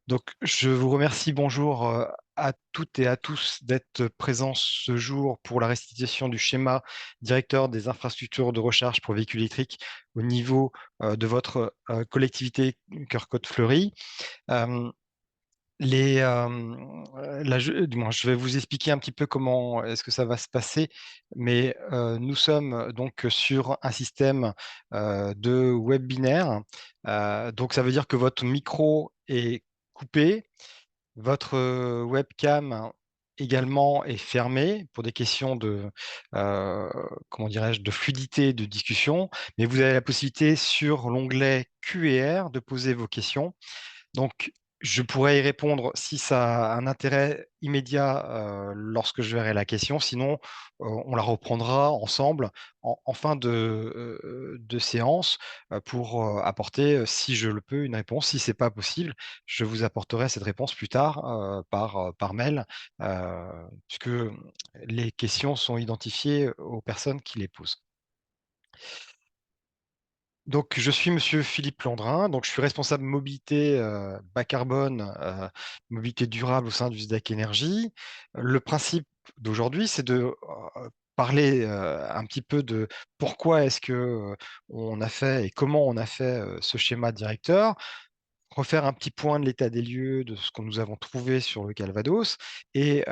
Donc, je vous remercie, bonjour à toutes et à tous d'être présents ce jour pour la restitution du schéma directeur des infrastructures de recharge pour véhicules électriques au niveau de votre collectivité Cœur-Côte-Fleury. Euh, du moins, je vais vous expliquer un petit peu comment est-ce que ça va se passer, mais nous sommes donc sur un système de web binaire. Donc, ça veut dire que votre micro est coupé, votre webcam également est fermée pour des questions euh, comment dirais-je, de fluidité de discussion, mais vous avez la possibilité sur l'onglet Q&R de poser vos questions. Donc, je pourrais y répondre si ça a un intérêt immédiat lorsque je verrai la question. Sinon, on la reprendra ensemble en fin de séance pour apporter, si je le peux, une réponse. Si c'est pas possible, je vous apporterai cette réponse plus tard par mail, euh, puisque les questions sont identifiées aux personnes qui les posent. Donc, je suis Monsieur Philippe Landrin, donc je suis responsable mobilité bas carbone, mobilité durable au sein du SDEC Énergie. Le principe d'aujourd'hui, c'est de parler un petit peu de pourquoi est-ce que on a fait et comment on a fait ce schéma directeur, refaire un petit point de l'état des lieux de ce que nous avons trouvé sur le Calvados et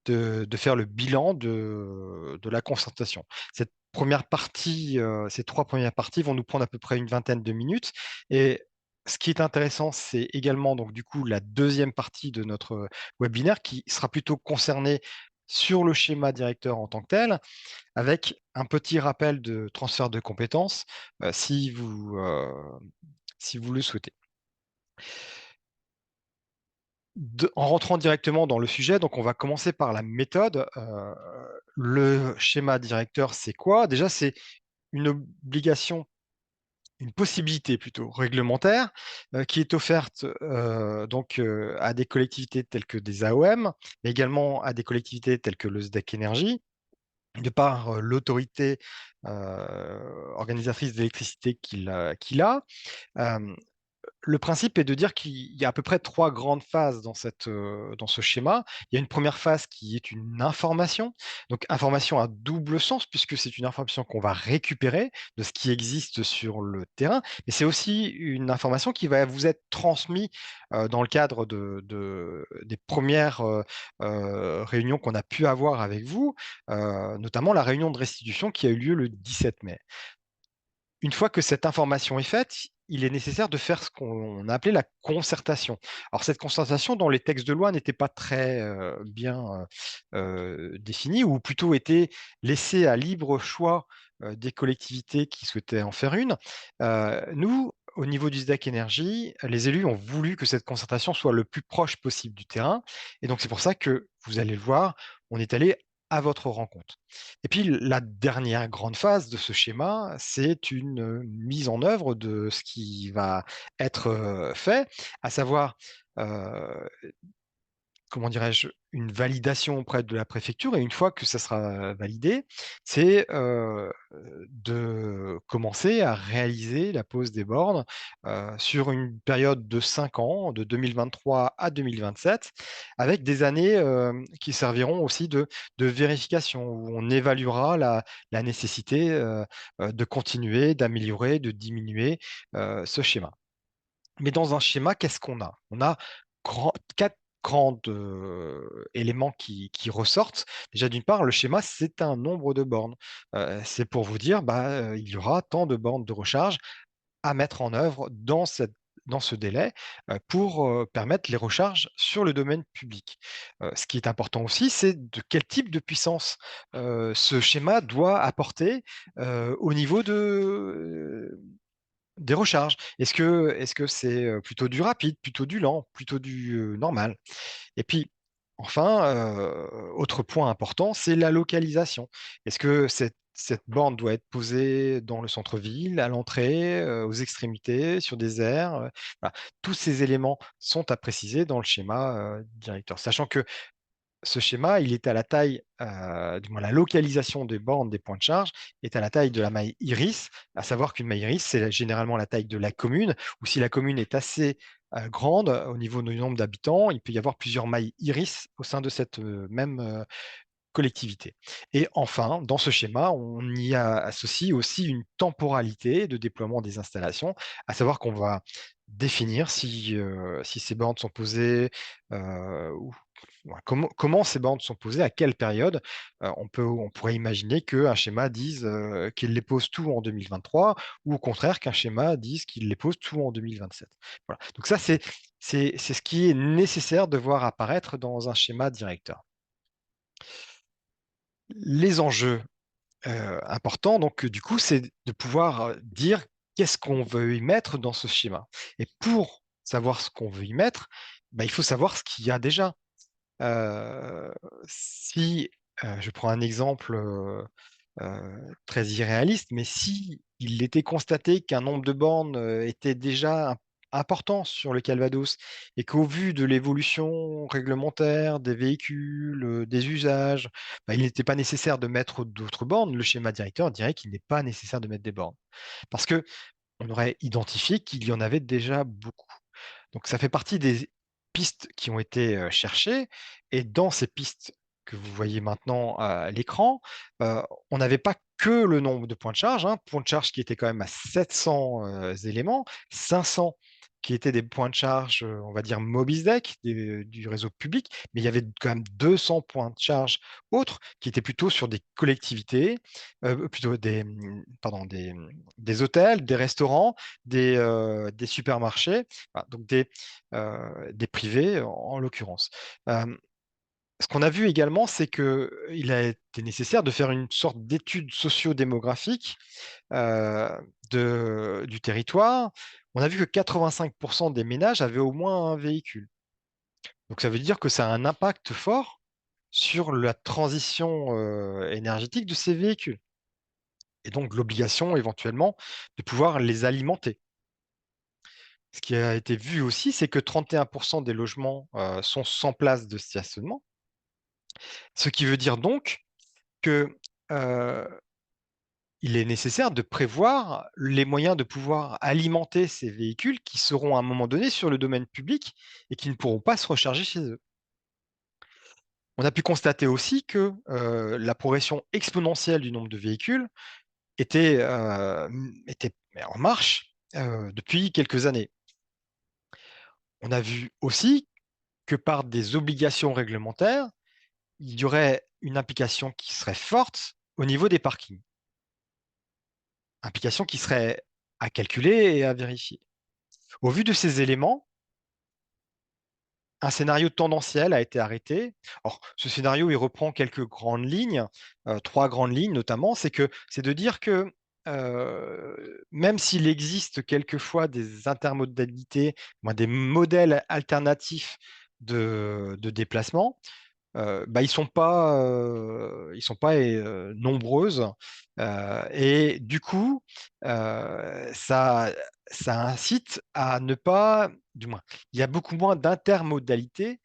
de faire le bilan de la concertation. Cette première partie, ces trois premières parties vont nous prendre à peu près une vingtaine de minutes. Et ce qui est intéressant, c'est également donc du coup la deuxième partie de notre webinaire qui sera plutôt concernée sur le schéma directeur en tant que tel, avec un petit rappel de transfert de compétences si vous le souhaitez. En rentrant directement dans le sujet, donc on va commencer par la méthode. Le schéma directeur, c'est quoi? Déjà, c'est une obligation, une possibilité plutôt réglementaire qui est offerte à des collectivités telles que des AOM, mais également à des collectivités telles que le SDEC Énergie, de par l'autorité organisatrice d'électricité qu'il a. Euh, le principe est de dire qu'il y a à peu près trois grandes phases dans ce schéma. Il y a une première phase qui est une information. Donc, information à double sens, puisque c'est une information qu'on va récupérer de ce qui existe sur le terrain. Mais c'est aussi une information qui va vous être transmise dans le cadre des premières réunions qu'on a pu avoir avec vous, notamment la réunion de restitution qui a eu lieu le 17 mai. Une fois que cette information est faite, il est nécessaire de faire ce qu'on a appelé la concertation. Alors cette concertation, dans les textes de loi, n'était pas très bien définie, ou plutôt était laissée à libre choix des collectivités qui souhaitaient en faire une. Nous, au niveau du SDEC Énergie, les élus ont voulu que cette concertation soit le plus proche possible du terrain. Et donc c'est pour ça que, vous allez le voir, on est allé à votre rencontre. Et puis la dernière grande phase de ce schéma, c'est une mise en œuvre de ce qui va être fait, à savoir euh, comment dirais-je, une validation auprès de la préfecture. Et une fois que ça sera validé, c'est de commencer à réaliser la pose des bornes sur une période de 5 ans, de 2023 à 2027, avec des années qui serviront aussi de vérification, où on évaluera la nécessité de continuer, d'améliorer, de diminuer ce schéma. Mais dans un schéma, qu'est-ce qu'on a? On a quatre grands éléments qui ressortent. Déjà, d'une part, le schéma, c'est un nombre de bornes. C'est pour vous dire, il y aura tant de bornes de recharge à mettre en œuvre dans ce délai pour permettre les recharges sur le domaine public. Ce qui est important aussi, c'est de quel type de puissance ce schéma doit apporter au niveau des recharges. Est-ce que c'est plutôt du rapide, plutôt du lent, plutôt du normal? Et puis, enfin, autre point important, c'est la localisation. Est-ce que cette borne doit être posée dans le centre-ville, à l'entrée, aux extrémités, sur des aires? Voilà. Tous ces éléments sont à préciser dans le schéma directeur. Sachant que ce schéma, il est à la taille, du moins la localisation des bornes des points de charge est à la taille de la maille iris, à savoir qu'une maille iris, c'est généralement la taille de la commune, ou si la commune est assez grande au niveau du nombre d'habitants. Il peut y avoir plusieurs mailles iris au sein de cette même collectivité. Et enfin, dans ce schéma, on y associe aussi une temporalité de déploiement des installations, à savoir qu'on va définir si ces bornes sont posées, ou ouais, comment ces bornes sont posées, à quelle période. On pourrait imaginer qu'un schéma dise qu'il les pose tout en 2023, ou au contraire qu'un schéma dise qu'il les pose tout en 2027. Voilà. Donc ça, c'est ce qui est nécessaire de voir apparaître dans un schéma directeur. Les enjeux importants, donc du coup, c'est de pouvoir dire qu'est-ce qu'on veut y mettre dans ce schéma. Et pour savoir ce qu'on veut y mettre, bah, il faut savoir ce qu'il y a déjà. Euh, si je prends un exemple très irréaliste, mais si il était constaté qu'un nombre de bornes était déjà important sur le Calvados et qu'au vu de l'évolution réglementaire des véhicules, des usages, bah, il n'était pas nécessaire de mettre d'autres bornes, le schéma directeur dirait qu'il n'est pas nécessaire de mettre des bornes. Parce que on aurait identifié qu'il y en avait déjà beaucoup. Donc ça fait partie des pistes qui ont été cherchées. Et dans ces pistes que vous voyez maintenant à l'écran, on n'avait pas que le nombre de points de charge, hein, points de charge qui étaient quand même à 700 éléments, 500 qui étaient des points de charge, on va dire Mobisdeck, du réseau public, mais il y avait quand même 200 points de charge autres qui étaient plutôt sur des collectivités, plutôt pardon, des hôtels, des restaurants, des supermarchés, enfin, donc des privés en l'occurrence. Euh, Ce qu'on a vu également, c'est qu'il a été nécessaire de faire une sorte d'étude socio-démographique du territoire. On a vu que 85% des ménages avaient au moins un véhicule. Donc ça veut dire que ça a un impact fort sur la transition énergétique de ces véhicules. Et donc l'obligation éventuellement de pouvoir les alimenter. Ce qui a été vu aussi, c'est que 31% des logements sont sans place de stationnement, ce qui veut dire donc que il est nécessaire de prévoir les moyens de pouvoir alimenter ces véhicules qui seront à un moment donné sur le domaine public et qui ne pourront pas se recharger chez eux. On a pu constater aussi que la progression exponentielle du nombre de véhicules était en marche depuis quelques années. On a vu aussi que par des obligations réglementaires, il y aurait une implication qui serait forte au niveau des parkings. Implication qui serait à calculer et à vérifier. Au vu de ces éléments, un scénario tendanciel a été arrêté. Or, ce scénario, il reprend quelques grandes lignes, trois grandes lignes notamment, c'est de dire que même s'il existe quelquefois des intermodalités, des modèles alternatifs de déplacement, bah, ils sont pas nombreuses. Et du coup, ça, ça incite à ne pas, du moins, il y a beaucoup moins d'intermodalité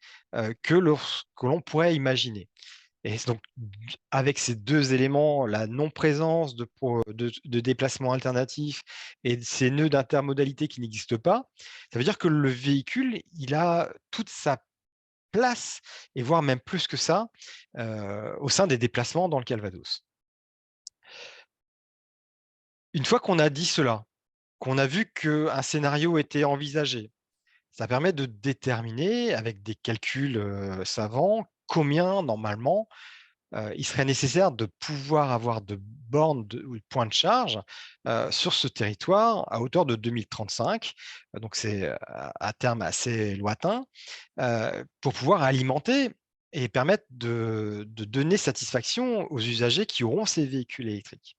que l'on pourrait imaginer. Et donc, avec ces deux éléments, la non-présence de déplacements alternatifs et ces nœuds d'intermodalité qui n'existent pas, ça veut dire que le véhicule, il a toute sa place, et voire même plus que ça, au sein des déplacements dans le Calvados. Une fois qu'on a dit cela, qu'on a vu qu'un scénario était envisagé, ça permet de déterminer avec des calculs savants combien normalement il serait nécessaire de pouvoir avoir de bornes ou de points de charge sur ce territoire à hauteur de 2035. Donc c'est à terme assez lointain, pour pouvoir alimenter et permettre de donner satisfaction aux usagers qui auront ces véhicules électriques.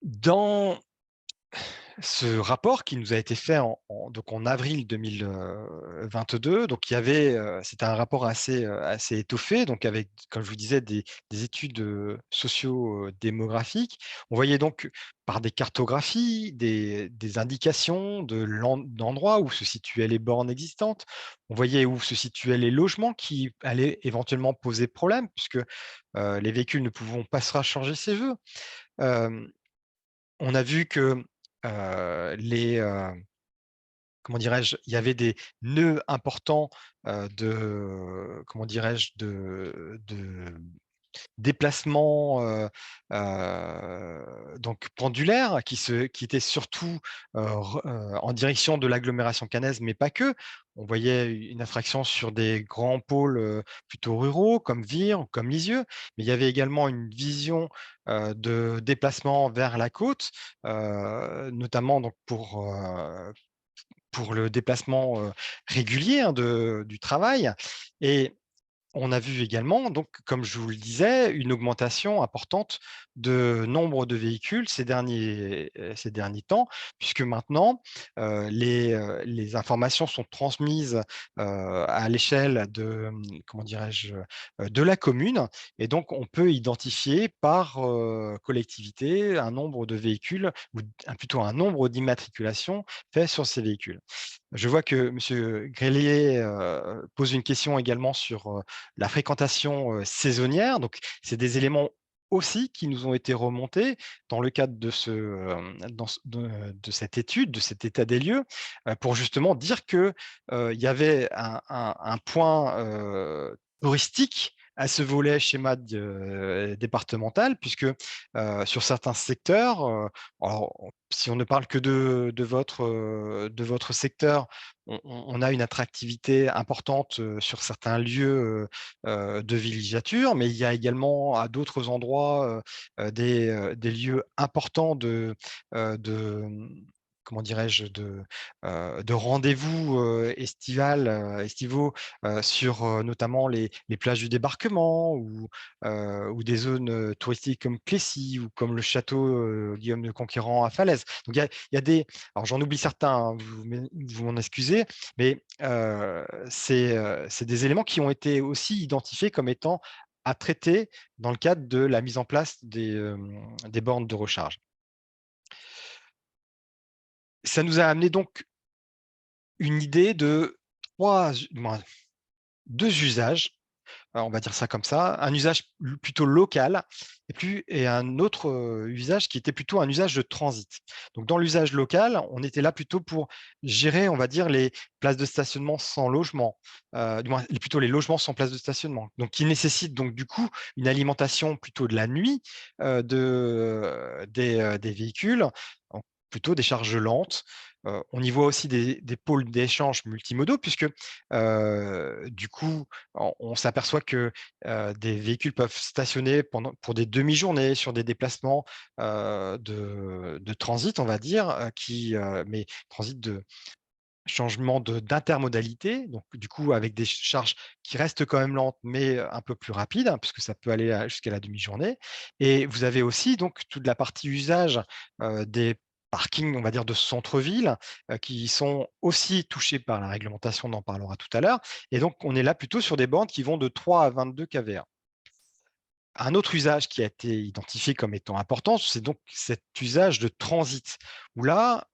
Dans ce rapport qui nous a été fait donc en avril 2022, donc il y avait, c'était un rapport assez étoffé, donc avec, comme je vous disais, des études socio-démographiques. On voyait donc par des cartographies, des indications d'endroits où se situaient les bornes existantes. On voyait où se situaient les logements qui allaient éventuellement poser problème, puisque les véhicules ne pouvant pas se recharger chez eux. On a vu que comment dirais-je? Il y avait des nœuds importants, comment dirais-je? De déplacements, donc pendulaires qui étaient surtout, en direction de l'agglomération caennaise, mais pas que. On voyait une attraction sur des grands pôles, plutôt ruraux comme Vire ou comme Lisieux, mais il y avait également une vision, de déplacement vers la côte, notamment donc pour le déplacement, régulier, hein, du travail. Et on a vu également, donc, comme je vous le disais, une augmentation importante de nombre de véhicules ces derniers temps, puisque maintenant, les informations sont transmises, à l'échelle comment dirais-je? De la commune, et donc on peut identifier par, collectivité un nombre de véhicules ou plutôt un nombre d'immatriculations fait sur ces véhicules. Je vois que monsieur Grélier, pose une question également sur, la fréquentation, saisonnière. Donc c'est des éléments aussi qui nous ont été remontés dans le cadre de dans de cette étude, de cet état des lieux, pour justement dire que, il y avait un point, touristique à ce volet schéma départemental puisque, sur certains secteurs, alors si on ne parle que de votre secteur, on a une attractivité importante, sur certains lieux, de villégiature, mais il y a également à d'autres endroits, des lieux importants comment dirais-je? De rendez-vous, estivaux, sur, notamment les plages du débarquement ou des zones, touristiques comme Clécy ou comme le château, Guillaume le Conquérant à Falaise. Donc il y a des alors j'en oublie certains, hein, vous m'en excusez, mais c'est des éléments qui ont été aussi identifiés comme étant à traiter dans le cadre de la mise en place des bornes de recharge. Ça nous a amené donc une idée de 3 u du moins 2 usages, on va dire ça comme ça, un usage plutôt local et un autre, usage qui était plutôt un usage de transit. Donc dans l'usage local, on était là plutôt pour gérer, on va dire, les places de stationnement sans logement, du moins plutôt les logements sans place de stationnement. Donc qui nécessitent donc du coup une alimentation plutôt de la nuit, des véhicules, donc plutôt des charges lentes. On y voit aussi des pôles d'échange multimodaux puisque, du coup, on s'aperçoit que, des véhicules peuvent stationner pour des demi-journées sur des déplacements, de transit, on va dire, mais transit de changement d'intermodalité, donc du coup avec des charges qui restent quand même lentes, mais un peu plus rapides, hein, puisque ça peut aller jusqu'à la demi-journée. Et vous avez aussi donc toute la partie usage, des parkings, on va dire, de centre-ville, qui sont aussi touchés par la réglementation, on en parlera tout à l'heure. Et donc on est là plutôt sur des bandes qui vont de 3 à 22 kVA. Un autre usage qui a été identifié comme étant important, c'est donc cet usage de transit, où là,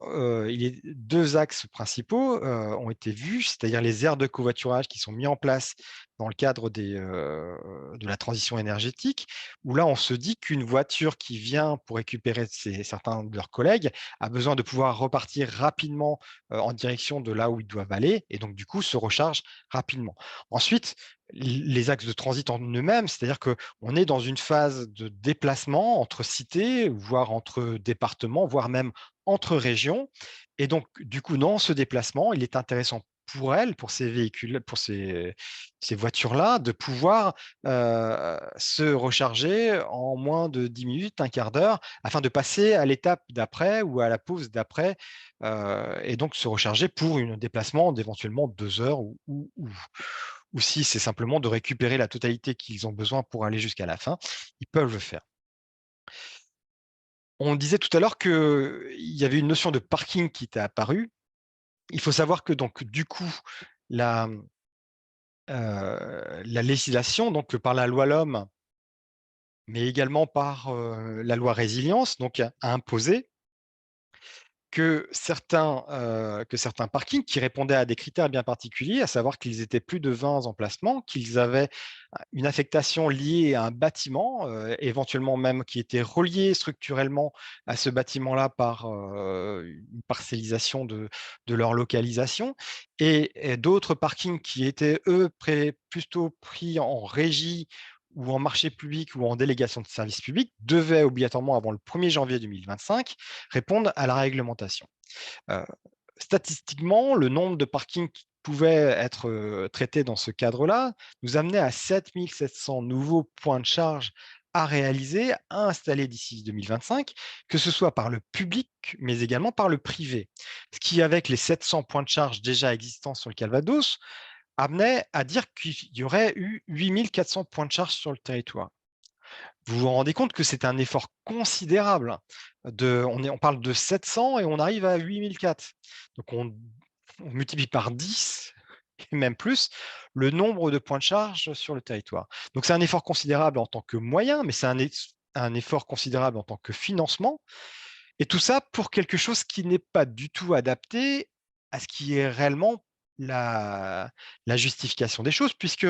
il est 2 axes principaux, ont été vus, c'est-à-dire les aires de covoiturage qui sont mis en place dans le cadre de la transition énergétique, où là, on se dit qu'une voiture qui vient pour récupérer certains de leurs collègues a besoin de pouvoir repartir rapidement, en direction de là où ils doivent aller et donc du coup se recharge rapidement. Ensuite, les axes de transit en eux-mêmes, c'est-à-dire que on est dans une phase de déplacement entre cités, voire entre départements, voire même entre régions. Et donc, du coup, dans ce déplacement, il est intéressant pour elles, pour ces véhicules, pour ces voitures-là, de pouvoir se recharger en moins de 10 minutes, un quart d'heure, afin de passer à l'étape d'après ou à la pause d'après, et donc se recharger pour un déplacement d'éventuellement 2 heures ou si c'est simplement de récupérer la totalité qu'ils ont besoin pour aller jusqu'à la fin, ils peuvent le faire. On disait tout à l'heure qu'il y avait une notion de parking qui était apparue. Il faut savoir que donc du coup, la, la législation, donc par la loi LOM, mais également par, la loi résilience, donc a imposé que certains parkings qui répondaient à des critères bien particuliers, à savoir qu'ils étaient plus de 20 emplacements, qu'ils avaient une affectation liée à un bâtiment, éventuellement même qui était relié structurellement à ce bâtiment-là par une parcellisation de leur localisation, et d'autres parkings qui étaient, eux, plutôt pris en régie ou en marché public ou en délégation de service public, devaient obligatoirement, avant le 1er janvier 2025, répondre à la réglementation. Heu, Statistiquement, le nombre de parkings qui pouvaient être, traités dans ce cadre-là nous amenait à 7 700 nouveaux points de charge à réaliser, à installer d'ici 2025, que ce soit par le public, mais également par le privé. Ce qui, avec les 700 points de charge déjà existants sur le Calvados, amenait à dire qu'il y aurait eu 8 400 points de charge sur le territoire. Vous vous rendez compte que c'est un effort considérable, hein, on parle de 700 et on arrive à 8 400. Donc on multiplie par 10 et même plus le nombre de points de charge sur le territoire. Donc c'est un effort considérable en tant que moyen, mais c'est un effort considérable en tant que financement, et tout ça pour quelque chose qui n'est pas du tout adapté à ce qui est réellement la la justification des choses, puisque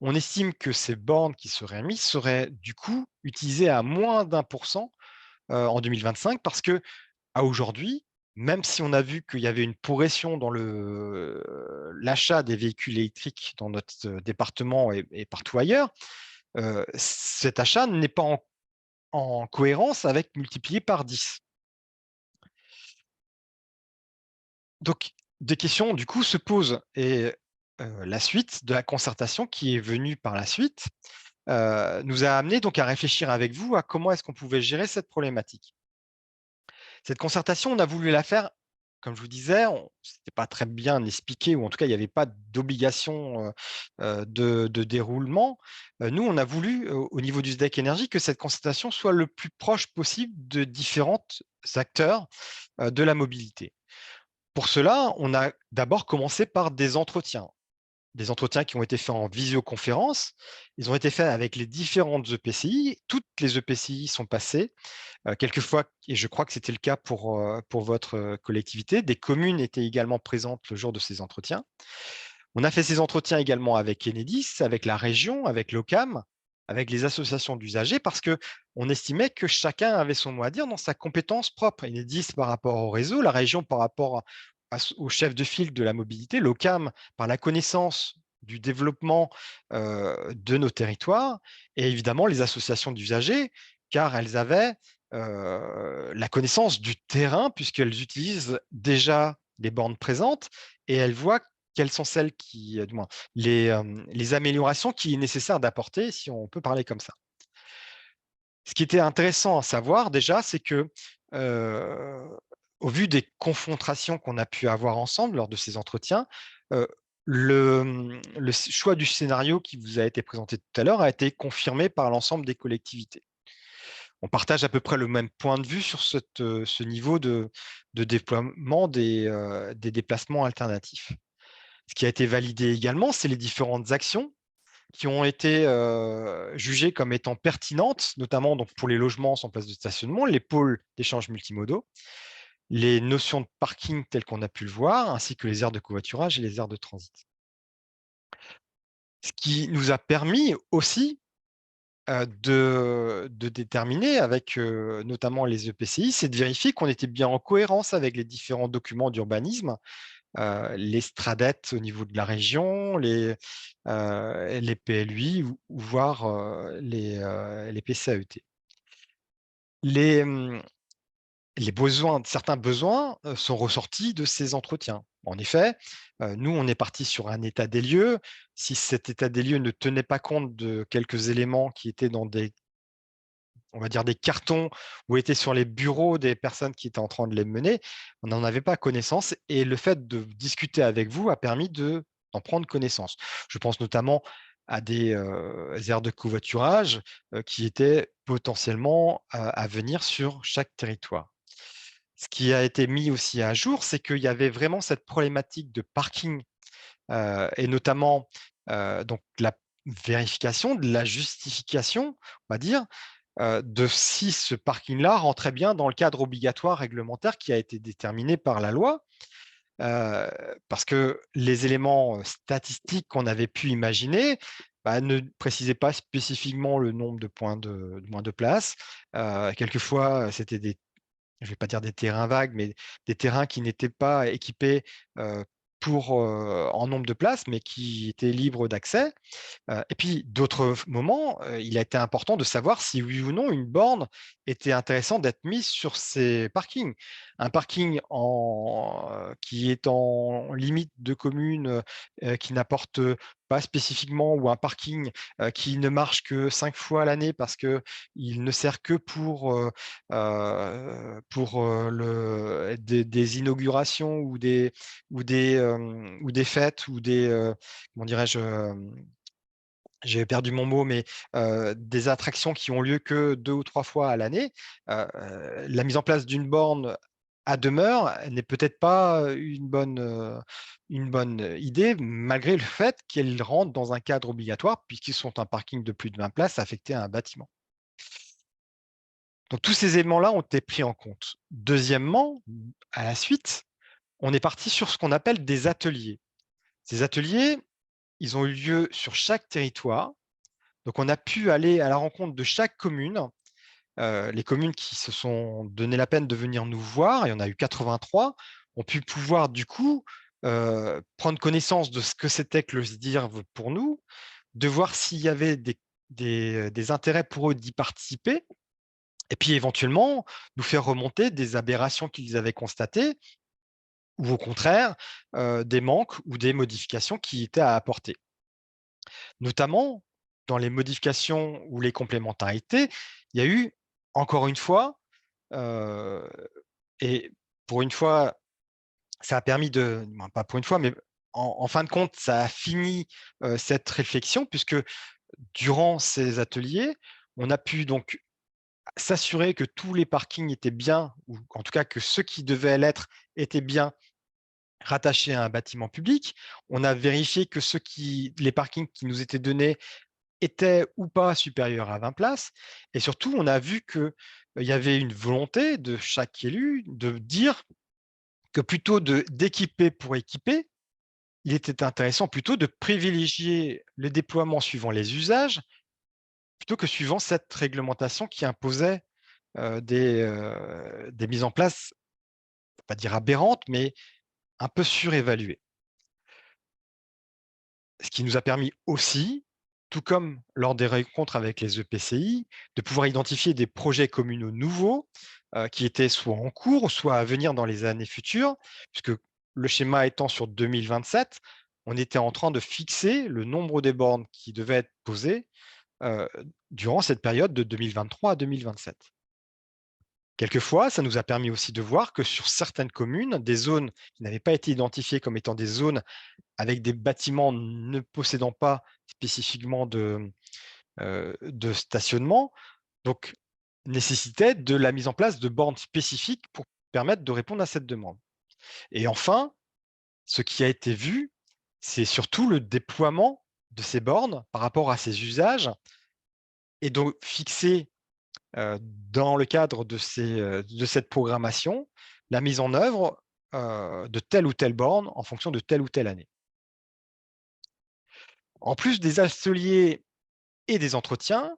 on estime que ces bornes qui seraient mises seraient du coup utilisées à moins d'1 % en 2025, parce que à aujourd'hui, même si on a vu qu'il y avait une progression dans l'achat des véhicules électriques dans notre département et partout ailleurs, cet achat n'est pas en cohérence avec multiplié par 10. Donc des questions du coup se posent, et la suite de la concertation qui est venue par la suite, nous a amené donc à réfléchir avec vous à comment est-ce qu'on pouvait gérer cette problématique. Cette concertation, on a voulu la faire, comme je vous disais, c'était pas très bien expliqué, ou en tout cas, il n'y avait pas d'obligation de déroulement. Nous, on a voulu, au niveau du SDEC Énergie, que cette concertation soit le plus proche possible de différents acteurs de la mobilité. Pour cela, on a d'abord commencé par des entretiens qui ont été faits en visioconférence. Ils ont été faits avec les différentes EPCI. Toutes les EPCI sont passées. Quelquefois, et je crois que c'était le cas pour votre collectivité, des communes étaient également présentes le jour de ces entretiens. On a fait ces entretiens également avec Enedis, avec la région, avec l'OCAM, avec les associations d'usagers, parce que on estimait que chacun avait son mot à dire dans sa compétence propre. Enedis par rapport au réseau, la région par rapport au chef de file de la mobilité, l'OCAM par la connaissance du développement de nos territoires, et évidemment les associations d'usagers, car elles avaient la connaissance du terrain, puisqu'elles utilisent déjà des bornes présentes, et elles voient quelles sont celles qui, du moins, les améliorations qu'il est nécessaire d'apporter, si on peut parler comme ça. Ce qui était intéressant à savoir déjà, c'est que, heu, au vu des confrontations qu'on a pu avoir ensemble lors de ces entretiens, heu, le choix du scénario qui vous a été présenté tout à l'heure a été confirmé par l'ensemble des collectivités. On partage à peu près le même point de vue sur ce niveau de déploiement des déplacements alternatifs. Ce qui a été validé également, c'est les différentes actions qui ont été jugées comme étant pertinentes, notamment donc pour les logements sans place de stationnement, les pôles d'échanges multimodaux, les notions de parking telles qu'on a pu le voir, ainsi que les aires de covoiturage et les aires de transit. Ce qui nous a permis aussi de déterminer avec notamment les EPCI, c'est de vérifier qu'on était bien en cohérence avec les différents documents d'urbanisme, les STRADET au niveau de la région, les PLUI, ou voire les PCAET. Les, mmh, les besoins, certains besoins sont ressortis de ces entretiens. En effet, nous, on est parti sur un état des lieux. Si cet état des lieux ne tenait pas compte de quelques éléments qui étaient dans on va dire des cartons, ou étaient sur les bureaux des personnes qui étaient en train de les mener, on n'en avait pas connaissance, et le fait de discuter avec vous a permis d'en prendre connaissance. Je pense notamment à des aires de covoiturage qui étaient potentiellement à venir sur chaque territoire. Ce qui a été mis aussi à jour, c'est qu'il y avait vraiment cette problématique de parking, et notamment donc la vérification de la justification, on va dire, de si ce parking-là rentrait bien dans le cadre obligatoire réglementaire qui a été déterminé par la loi. Parce que les éléments statistiques qu'on avait pu imaginer ne précisaient pas spécifiquement le nombre de points de place. Quelquefois, c'était je ne vais pas dire des terrains vagues, mais des terrains qui n'étaient pas équipés en nombre de places, mais qui étaient libres d'accès. Et puis, d'autres moments, il a été important de savoir si oui ou non une borne était intéressante d'être mise sur ces parkings. Un parking qui est en limite de commune, qui n'apporte pas spécifiquement, ou un parking qui ne marche que 5 fois à l'année parce qu'il ne sert que des inaugurations ou des fêtes ou comment dirais-je, j'ai perdu mon mot, mais des attractions qui ont lieu que 2 ou 3 fois à l'année, la mise en place d'une borne à demeure n'est peut-être pas une bonne idée, malgré le fait qu'elle rentre dans un cadre obligatoire, puisqu'ils sont un parking de plus de 20 places affecté à un bâtiment. Donc tous ces éléments-là ont été pris en compte. Deuxièmement, à la suite, on est parti sur ce qu'on appelle des ateliers. Ces ateliers, ils ont eu lieu sur chaque territoire. Donc, on a pu aller à la rencontre de chaque commune. Les communes qui se sont donné la peine de venir nous voir, il y en a eu 83, ont pu pouvoir du coup prendre connaissance de ce que c'était que le SDIRV pour nous, de voir s'il y avait des intérêts pour eux d'y participer, et puis éventuellement nous faire remonter des aberrations qu'ils avaient constatées, ou au contraire des manques ou des modifications qui étaient à apporter. Notamment, dans les modifications ou les complémentarités, il y a eu, encore une fois, heu et pour une fois, ça a permis pas pour une fois, mais en fin de compte, ça a fini, cette réflexion, puisque durant ces ateliers, on a pu donc s'assurer que tous les parkings étaient bien, ou en tout cas que ceux qui devaient l'être étaient bien rattachés à un bâtiment public. On a vérifié que les parkings qui nous étaient donnés était ou pas supérieur à 20 places. Et surtout, on a vu qu'il y avait une volonté de chaque élu de dire que plutôt d'équiper pour équiper, il était intéressant plutôt de privilégier le déploiement suivant les usages, plutôt que suivant cette réglementation qui imposait des mises en place, on va pas dire aberrantes, mais un peu surévaluées. Ce qui nous a permis aussi, tout comme lors des rencontres avec les EPCI, de pouvoir identifier des projets communaux nouveaux qui étaient soit en cours, soit à venir dans les années futures, puisque le schéma étant sur 2027, on était en train de fixer le nombre des bornes qui devaient être posées euh, durant cette période de 2023 à 2027. Quelquefois, ça nous a permis aussi de voir que sur certaines communes, des zones qui n'avaient pas été identifiées comme étant des zones avec des bâtiments ne possédant pas spécifiquement de stationnement, donc nécessitait de la mise en place de bornes spécifiques pour permettre de répondre à cette demande. Et enfin, ce qui a été vu, c'est surtout le déploiement de ces bornes par rapport à ces usages, et donc fixer dans le cadre de cette programmation la mise en œuvre de telle ou telle borne en fonction de telle ou telle année. En plus des ateliers et des entretiens,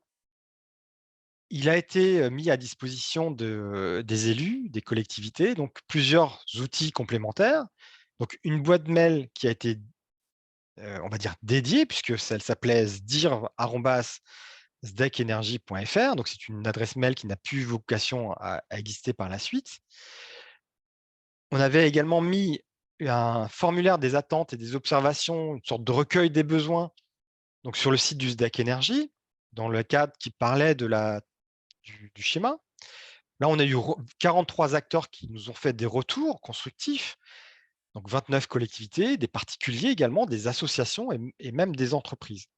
il a été mis à disposition des élus, des collectivités, donc plusieurs outils complémentaires. Donc une boîte mail qui a été, on va dire, dédiée, puisque elle s'appelait sdirv@sdecenergy.fr. Donc c'est une adresse mail qui n'a plus vocation à exister par la suite. On avait également mis un formulaire des attentes et des observations, une sorte de recueil des besoins, donc sur le site du SDEC Énergie, dans le cadre qui parlait du schéma. Là, on a eu 43 acteurs qui nous ont fait des retours constructifs, donc 29 collectivités, des particuliers également, des associations et même des entreprises.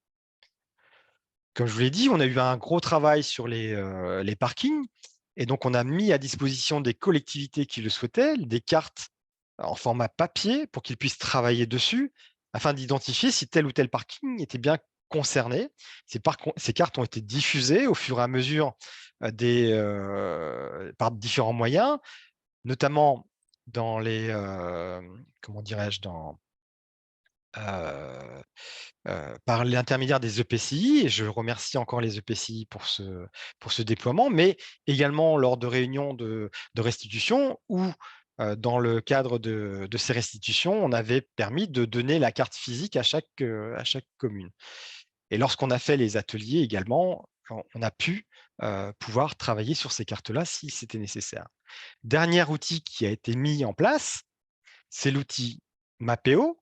Comme je vous l'ai dit, on a eu un gros travail sur les parkings, et donc on a mis à disposition des collectivités qui le souhaitaient des cartes en format papier pour qu'ils puissent travailler dessus afin d'identifier si tel ou tel parking était bien concerné. Ces cartes ont été diffusées au fur et à mesure par différents moyens, notamment dans les, comment dirais-je, heu par l'intermédiaire des EPCI, et je remercie encore les EPCI pour ce déploiement, mais également lors de réunions de restitution où, dans le cadre de ces restitutions, on avait permis de donner la carte physique à chaque commune. Et lorsqu'on a fait les ateliers également, on a pu, pouvoir travailler sur ces cartes-là si c'était nécessaire. Dernier outil qui a été mis en place, c'est l'outil Mapeo.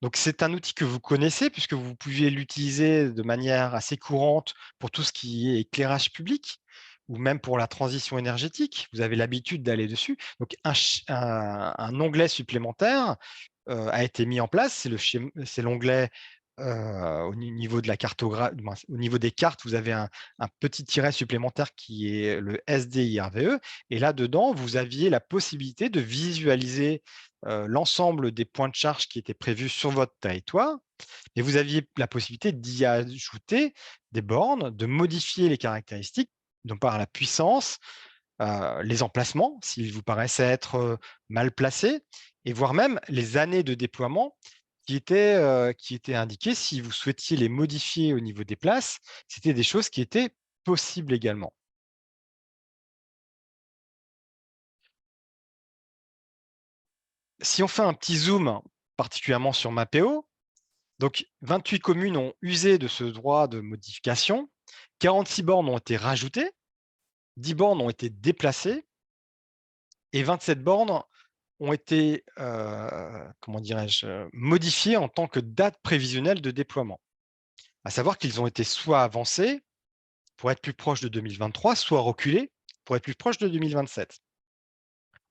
Donc, c'est un outil que vous connaissez puisque vous pouviez l'utiliser de manière assez courante pour tout ce qui est éclairage public ou même pour la transition énergétique. Vous avez l'habitude d'aller dessus. Donc, un onglet supplémentaire a été mis en place. C'est l'onglet au niveau de la cartographie, au niveau des cartes, vous avez un petit tiret supplémentaire qui est le SDIRVE. Et là-dedans, vous aviez la possibilité de visualiser l'ensemble des points de charge qui étaient prévus sur votre territoire, et vous aviez la possibilité d'y ajouter des bornes, de modifier les caractéristiques, donc par la puissance, les emplacements, s'ils vous paraissaient être mal placés, et voire même les années de déploiement qui étaient indiquées. Si vous souhaitiez les modifier au niveau des places, c'était des choses qui étaient possibles également. Si on fait un petit zoom, particulièrement sur Mapeo, donc 28 communes ont usé de ce droit de modification, 46 bornes ont été rajoutées, 10 bornes ont été déplacées et 27 bornes ont été, comment dirais-je, modifiées en tant que date prévisionnelle de déploiement. À savoir qu'ils ont été soit avancés pour être plus proches de 2023, soit reculés pour être plus proches de 2027.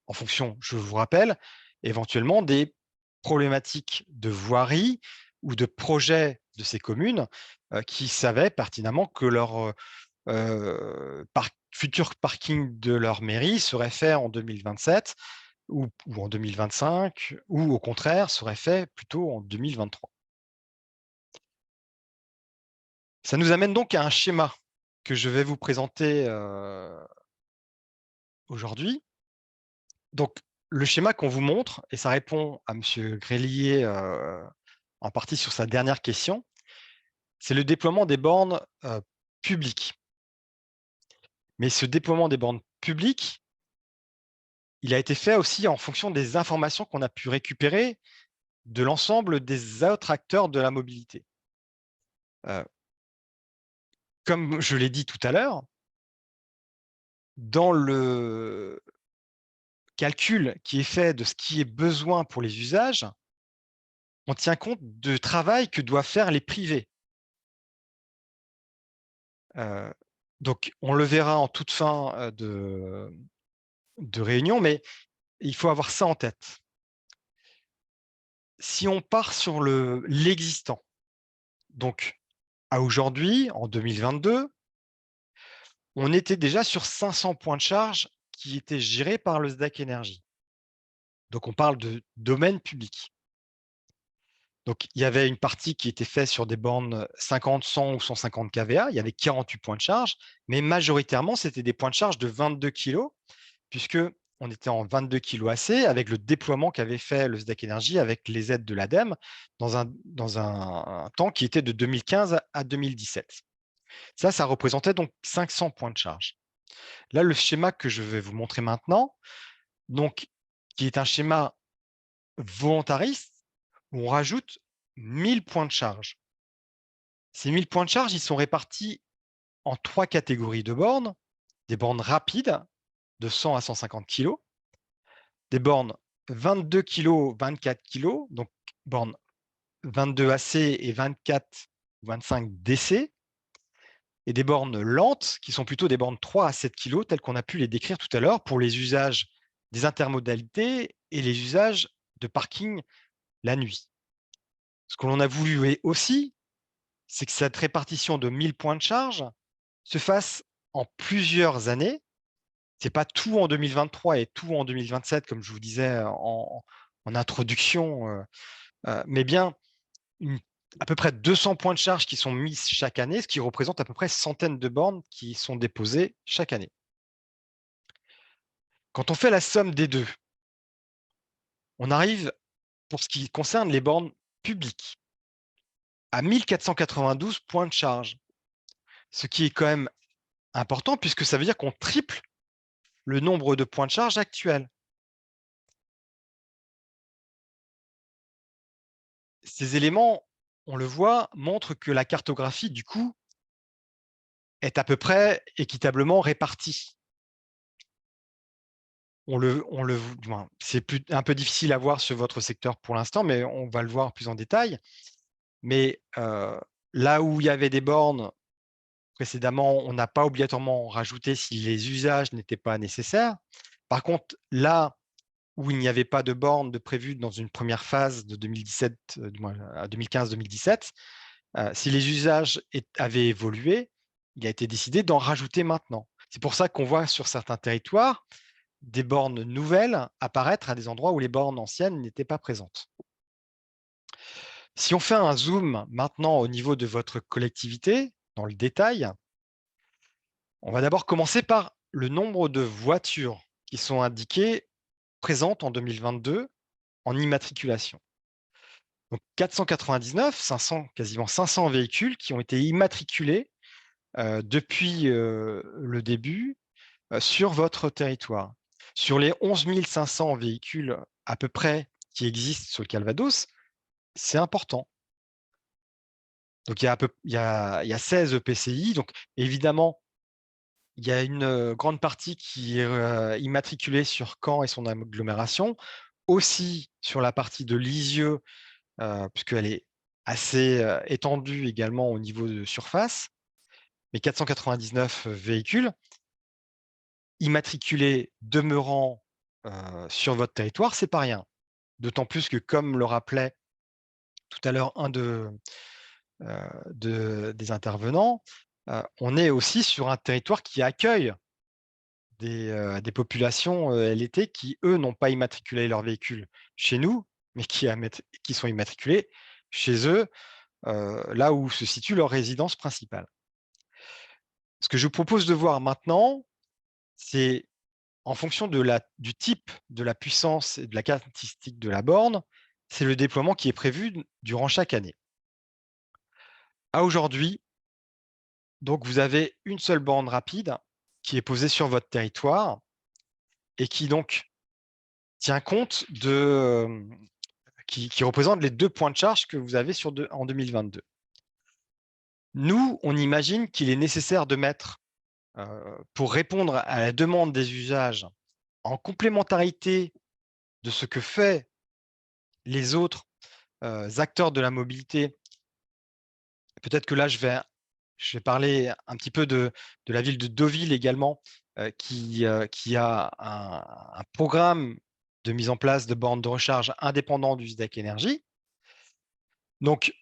En fonction, je vous rappelle, éventuellement des problématiques de voirie ou de projets de ces communes, qui savaient pertinemment que leur, futur parking de leur mairie serait fait en 2027 ou en 2025, ou au contraire serait fait plutôt en 2023. Ça nous amène donc à un schéma que je vais vous présenter, aujourd'hui. Donc, le schéma qu'on vous montre, et ça répond à monsieur Grélier, en partie sur sa dernière question, c'est le déploiement des bornes, publiques. Mais ce déploiement des bornes publiques, il a été fait aussi en fonction des informations qu'on a pu récupérer de l'ensemble des autres acteurs de la mobilité. Heu, Comme je l'ai dit tout à l'heure, dans le calcul qui est fait de ce qui est besoin pour les usages, on tient compte de travail que doivent faire les privés. Heu, donc on le verra en toute fin, de réunion, mais il faut avoir ça en tête. Si on part sur l'existant, donc à aujourd'hui, en 2022, on était déjà sur 500 points de charge qui étaient gérés par le SDAC Énergie. Donc on parle de domaine public. Donc il y avait une partie qui était faite sur des bornes 50, 100 ou 150 kVA, il y avait 48 points de charge, mais majoritairement, c'était des points de charge de 22 kg, puisque on était en 22 kW AC avec le déploiement qu'avait fait le SDAC Énergie avec les aides de l'ADEME dans un temps qui était de 2015 à 2017. Ça représentait donc 500 points de charge. Là, le schéma que je vais vous montrer maintenant, donc, qui est un schéma volontariste, où on rajoute 1000 points de charge. Ces 1000 points de charge, ils sont répartis en 3 catégories de bornes: des bornes rapides de 100 à 150 kg, des bornes 22 kg, 24 kg, donc bornes 22 AC et 24 ou 25 DC, et des bornes lentes qui sont plutôt des bornes 3 à 7 kg, telles qu'on a pu les décrire tout à l'heure pour les usages des intermodalités et les usages de parking la nuit. Ce que l'on a voulu aussi, c'est que cette répartition de 1000 points de charge se fasse en plusieurs années. C'est pas tout en 2023 et tout en 2027, comme je vous disais en introduction, mais bien une à peu près 200 points de charge qui sont mis chaque année, ce qui représente à peu près centaines de bornes qui sont déposées chaque année. Quand on fait la somme des deux, on arrive, pour ce qui concerne les bornes publiques, à 1492 points de charge, ce qui est quand même important puisque ça veut dire qu'on triple le nombre de points de charge actuels. Ces éléments, on le voit, montrent que la cartographie, du coup, est à peu près équitablement répartie. Du moins, c'est un peu difficile à voir sur votre secteur pour l'instant, mais on va le voir plus en détail. Mais là où il y avait des bornes précédemment, on n'a pas obligatoirement rajouté si les usages n'étaient pas nécessaires. Par contre, là où il n'y avait pas de bornes de prévues dans une première phase de 2017, du moins à 2015-2017, si les usages avaient évolué, il a été décidé d'en rajouter maintenant. C'est pour ça qu'on voit sur certains territoires des bornes nouvelles apparaître à des endroits où les bornes anciennes n'étaient pas présentes. Si on fait un zoom maintenant au niveau de votre collectivité, dans le détail, on va d'abord commencer par le nombre de voitures qui sont indiquées présentes en 2022 en immatriculation. Donc 499, 500, quasiment 500 véhicules qui ont été immatriculés depuis le début sur votre territoire. Sur les 11 500 véhicules à peu près qui existent sur le Calvados, c'est important. Donc il y a 16 EPCI. Donc évidemment, il y a une grande partie qui est immatriculée sur Caen et son agglomération, aussi sur la partie de Lisieux, puisqu'elle est assez étendue également au niveau de surface. Mais 499 véhicules immatriculés demeurant sur votre territoire, c'est pas rien. D'autant plus que, comme le rappelait tout à l'heure un des intervenants, on est aussi sur un territoire qui accueille des populations LT qui, eux, n'ont pas immatriculé leurs véhicules chez nous, mais qui sont immatriculés chez eux, là où se situe leur résidence principale. Ce que je vous propose de voir maintenant, c'est en fonction du type, de la puissance et de la caractéristique de la borne, c'est le déploiement qui est prévu durant chaque année. À aujourd'hui, donc vous avez une seule borne rapide qui est posée sur votre territoire et qui donc tient compte qui représente les 2 points de charge que vous avez en 2022. Nous, on imagine qu'il est nécessaire de mettre, pour répondre à la demande des usages, en complémentarité de ce que fait les autres acteurs de la mobilité. Peut-être que là, je vais parler un petit peu de la ville de Deauville également, qui a un programme de mise en place de bornes de recharge indépendants du SDEC Énergie. Donc,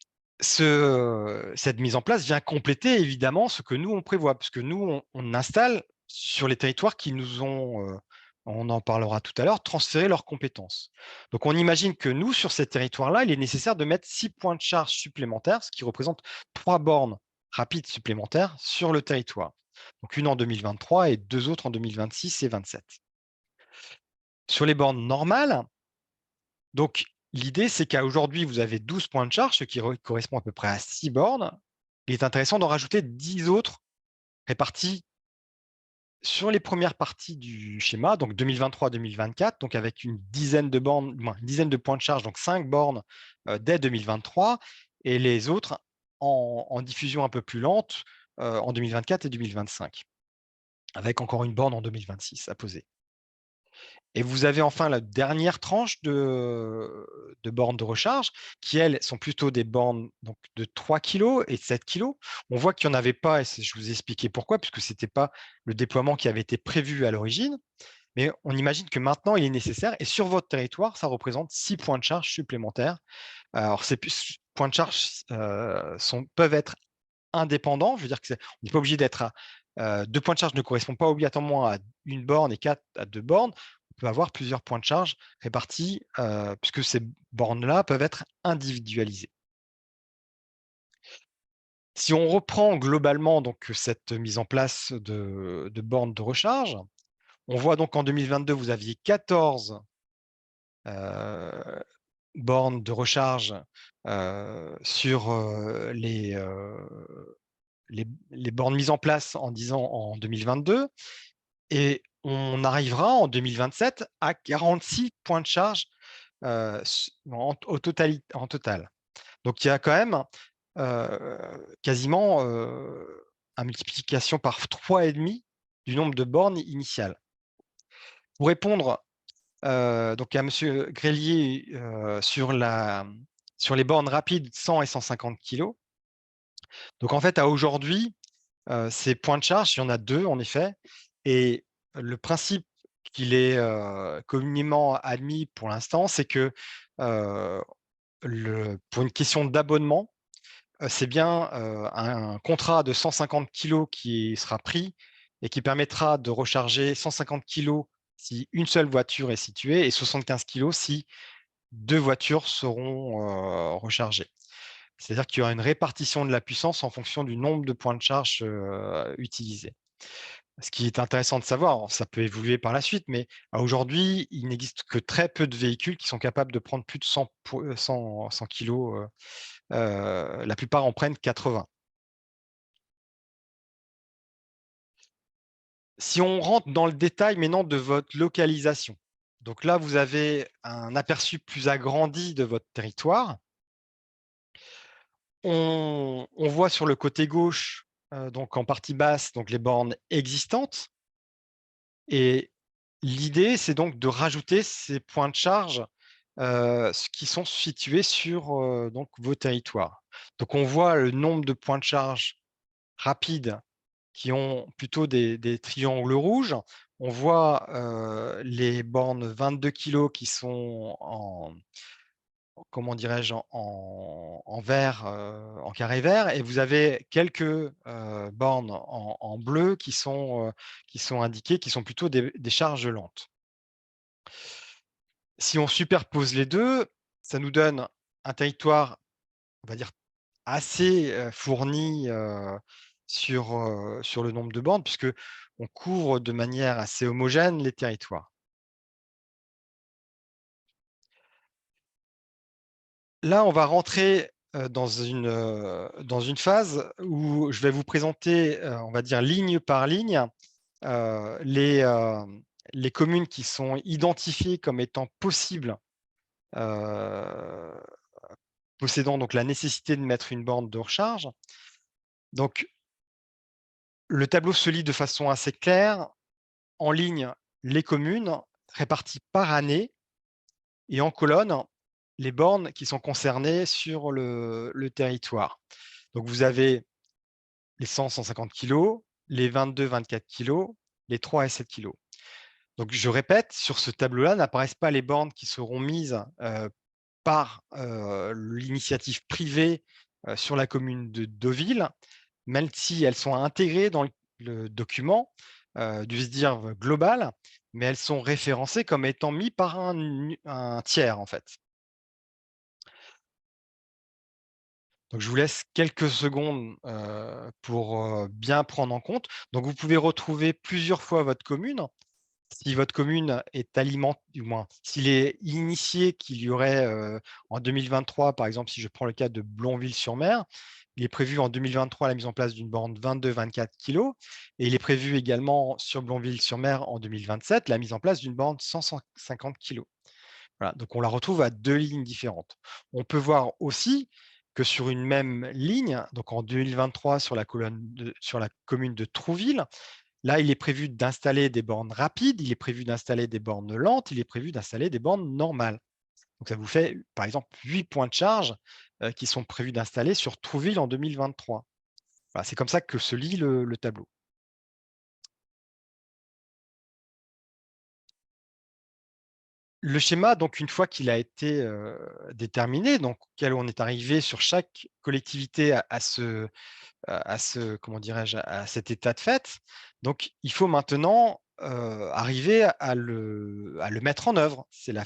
cette mise en place vient compléter évidemment ce que nous, on prévoit, puisque nous, on installe sur les territoires qui nous ont, on en parlera tout à l'heure, transféré leurs compétences. Donc, on imagine que nous, sur ces territoires-là, il est nécessaire de mettre 6 points de charge supplémentaires, ce qui représente 3 bornes rapides supplémentaires sur le territoire. Donc, une en 2023 et 2 autres en 2026 et 27. Sur les bornes normales, donc, l'idée, c'est qu'à aujourd'hui, vous avez 12 points de charge, ce qui correspond à peu près à 6 bornes. Il est intéressant d'en rajouter 10 autres répartis sur les premières parties du schéma, donc 2023-2024, donc avec une dizaine de bornes, une dizaine de points de charge, donc 5 bornes dès 2023, et les autres en diffusion un peu plus lente en 2024 et 2025, avec encore une borne en 2026 à poser. Et vous avez enfin la dernière tranche de bornes de recharge qui, elles, sont plutôt des bornes donc, de 3 kg et 7 kg. On voit qu'il n'y en avait pas, et je vous ai expliqué pourquoi, puisque ce n'était pas le déploiement qui avait été prévu à l'origine. Mais on imagine que maintenant, il est nécessaire. Et sur votre territoire, ça représente 6 points de charge supplémentaires. Alors, ces points de charge peuvent être indépendants. Je veux dire qu'on n'est pas obligé d'être à 2 points de charge ne correspondent pas obligatoirement à une borne et 4 à 2 bornes. On peut avoir plusieurs points de charge répartis, puisque ces bornes-là peuvent être individualisées. Si on reprend globalement donc cette mise en place de bornes de recharge, on voit donc qu'en 2022, vous aviez 14 bornes de recharge sur les bornes mises en place en 2022, et on arrivera en 2027 à 46 points de charge en total. Donc il y a quand même quasiment une multiplication par 3,5 du nombre de bornes initiales. Pour répondre donc à Monsieur Grélier sur les bornes rapides 100 et 150 kg. Donc en fait, à aujourd'hui, ces points de charge, il y en a deux en effet, et le principe qu'il est communément admis pour l'instant, c'est que euh, pour une question d'abonnement, c'est bien un contrat de 150 kg qui sera pris et qui permettra de recharger 150 kg si une seule voiture est située et 75 kg si deux voitures seront rechargées. C'est-à-dire qu'il y aura une répartition de la puissance en fonction du nombre de points de charge utilisés. Ce qui est intéressant de savoir, ça peut évoluer par la suite, mais aujourd'hui, il n'existe que très peu de véhicules qui sont capables de prendre plus de 100 kg. La plupart en prennent 80. Si on rentre dans le détail maintenant de votre localisation, donc là, vous avez un aperçu plus agrandi de votre territoire. On voit sur le côté gauche, donc en partie basse, donc les bornes existantes. Et l'idée, c'est donc de rajouter ces points de charge qui sont situés sur donc vos territoires. Donc on voit le nombre de points de charge rapides qui ont plutôt des triangles rouges. On voit les bornes 22 kg qui sont comment dirais-je, en vert, en carré vert, et vous avez quelques bornes en bleu qui sont indiquées, qui sont plutôt des charges lentes. Si on superpose les deux, ça nous donne un territoire, on va dire, assez fourni sur le nombre de bornes, puisque on couvre de manière assez homogène les territoires. Là, on va rentrer dans une phase où je vais vous présenter, on va dire ligne par ligne, euh, les, euh, les communes qui sont identifiées comme étant possibles, euh, possédant donc la nécessité de mettre une borne de recharge. Donc, le tableau se lit de façon assez claire. En ligne, les communes réparties par année, et en colonne, les bornes qui sont concernées sur le territoire. Donc, vous avez les 100, 150 kg, les 22, 24 kg, les 3 et 7 kg. Donc, je répète, sur ce tableau-là n'apparaissent pas les bornes qui seront mises par l'initiative privée sur la commune de Deauville, même si elles sont intégrées dans le document du SDIR global, mais elles sont référencées comme étant mises par un tiers, en fait. Donc, je vous laisse quelques secondes pour bien prendre en compte. Donc, vous pouvez retrouver plusieurs fois votre commune. Si votre commune est alimentée, du moins, s'il est initié qu'il y aurait en 2023, par exemple, si je prends le cas de Blonville-sur-Mer, il est prévu en 2023 la mise en place d'une borne 22-24 kg, et il est prévu également sur Blonville-sur-Mer en 2027 la mise en place d'une borne 150 kg. Voilà, donc on la retrouve à deux lignes différentes. On peut voir aussi que sur une même ligne, donc en 2023 sur sur la commune de Trouville, là, il est prévu d'installer des bornes rapides, il est prévu d'installer des bornes lentes, il est prévu d'installer des bornes normales. Donc ça vous fait, par exemple, 8 points de charge qui sont prévus d'installer sur Trouville en 2023. Voilà, c'est comme ça que se lit le tableau. Le schéma, donc, une fois qu'il a été déterminé, donc auquel on est arrivé sur chaque collectivité comment dirais-je, à cet état de fait, donc il faut maintenant arriver à le mettre en œuvre. C'est la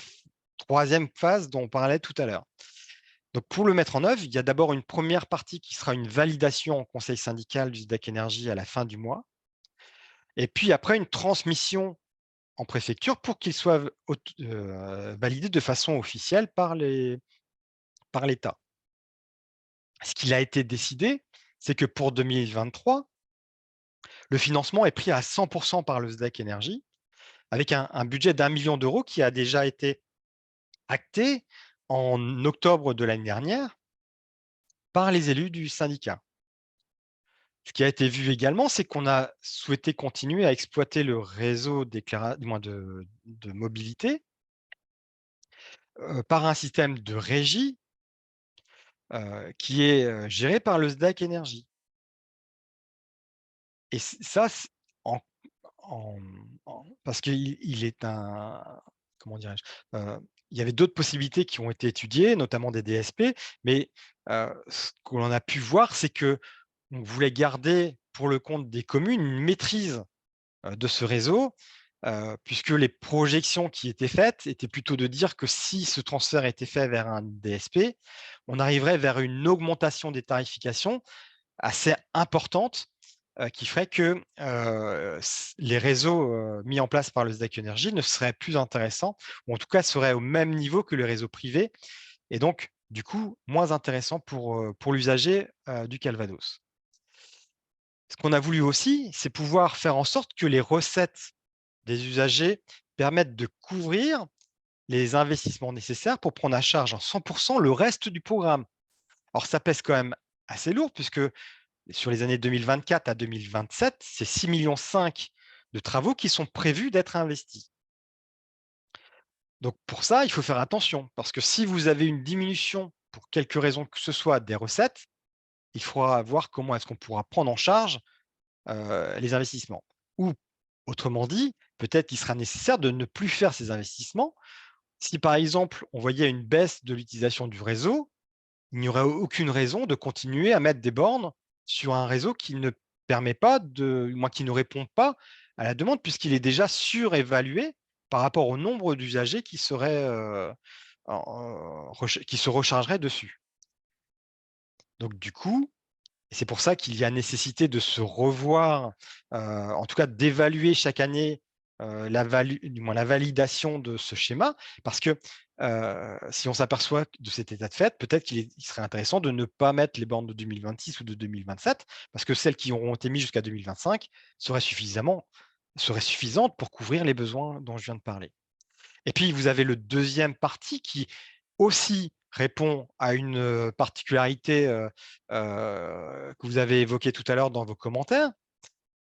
troisième phase dont on parlait tout à l'heure. Donc, pour le mettre en œuvre, il y a d'abord une première partie qui sera une validation en conseil syndical du SDAC Énergie à la fin du mois. Et puis après, une transmission en préfecture pour qu'il soit validé de façon officielle par l'État. Ce qu'il a été décidé, c'est que pour 2023, le financement est pris à 100% par le SDAC Énergie, avec un budget d'1 million d'euros qui a déjà été acté en octobre de l'année dernière par les élus du syndicat. Ce qui a été vu également, c'est qu'on a souhaité continuer à exploiter le réseau de mobilité par un système de régie qui est géré par le SDAC Énergie. Et ça, en, parce qu'il est un, comment dirais-je, il y avait d'autres possibilités qui ont été étudiées, notamment des DSP, mais ce que l'on a pu voir, c'est que on voulait garder pour le compte des communes une maîtrise de ce réseau, puisque les projections qui étaient faites étaient plutôt de dire que si ce transfert était fait vers un DSP, on arriverait vers une augmentation des tarifications assez importante qui ferait que les réseaux mis en place par le SDAC Énergie ne seraient plus intéressants, ou en tout cas seraient au même niveau que les réseaux privés, et donc du coup moins intéressants pour l'usager du Calvados. Ce qu'on a voulu aussi, c'est pouvoir faire en sorte que les recettes des usagers permettent de couvrir les investissements nécessaires pour prendre à charge en 100% le reste du programme. Alors ça pèse quand même assez lourd puisque sur les années 2024 à 2027, c'est 6,5 millions de travaux qui sont prévus d'être investis. Donc pour ça, il faut faire attention parce que si vous avez une diminution pour quelque raison que ce soit des recettes, il faudra voir comment est-ce qu'on pourra prendre en charge les investissements. Ou autrement dit, peut-être qu'il sera nécessaire de ne plus faire ces investissements. Si par exemple, on voyait une baisse de l'utilisation du réseau, il n'y aurait aucune raison de continuer à mettre des bornes sur un réseau qui ne permet pas qui ne répond pas à la demande puisqu'il est déjà surévalué par rapport au nombre d'usagers qui qui se rechargeraient dessus. Donc du coup, et c'est pour ça qu'il y a nécessité de se revoir, en tout cas d'évaluer chaque année du moins la validation de ce schéma, parce que si on s'aperçoit de cet état de fait, peut-être il serait intéressant de ne pas mettre les bornes de 2026 ou de 2027, parce que celles qui auront été mises jusqu'à 2025 seraient suffisantes pour couvrir les besoins dont je viens de parler. Et puis, vous avez le deuxième parti qui aussi répond à une particularité que vous avez évoquée tout à l'heure dans vos commentaires,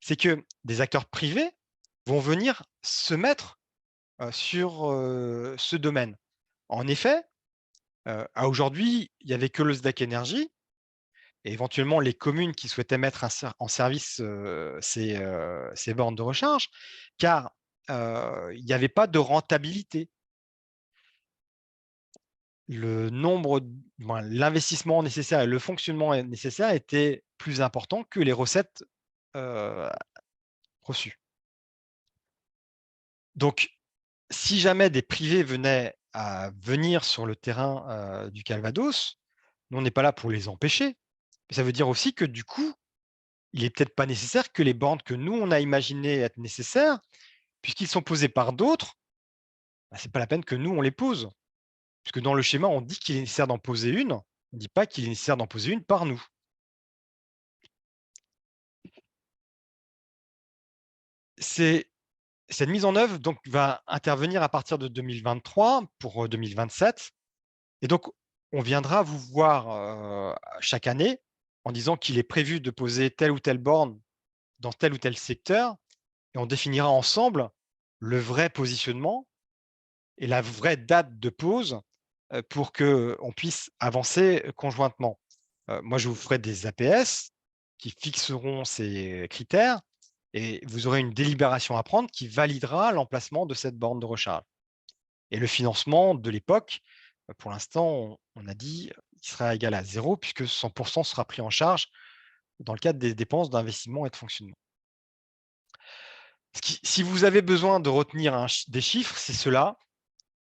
c'est que des acteurs privés vont venir se mettre sur ce domaine. En effet, à aujourd'hui, il n'y avait que le SDAC Énergie et éventuellement les communes qui souhaitaient mettre en service ces bornes de recharge, car il n'y avait pas de rentabilité. L'investissement nécessaire et le fonctionnement nécessaire étaient plus importants que les recettes euh, reçues. Donc, si jamais des privés venaient à venir sur le terrain du Calvados, nous, on n'est pas là pour les empêcher. Mais ça veut dire aussi que du coup, il n'est peut-être pas nécessaire que les bornes que nous, on a imaginées être nécessaires, puisqu'ils sont posés par d'autres, ce n'est pas la peine que nous, on les pose. Puisque dans le schéma, on dit qu'il est nécessaire d'en poser une, on ne dit pas qu'il est nécessaire d'en poser une par nous. Cette mise en œuvre donc, va intervenir à partir de 2023 pour 2027. Et donc, on viendra vous voir chaque année en disant qu'il est prévu de poser telle ou telle borne dans tel ou tel secteur. Et on définira ensemble le vrai positionnement et la vraie date de pose pour qu'on puisse avancer conjointement. Moi, je vous ferai des APS qui fixeront ces critères et vous aurez une délibération à prendre qui validera l'emplacement de cette borne de recharge. Et le financement de l'époque, pour l'instant, on a dit qu'il sera égal à 0 puisque 100% sera pris en charge dans le cadre des dépenses d'investissement et de fonctionnement. Si vous avez besoin de retenir des chiffres, c'est cela.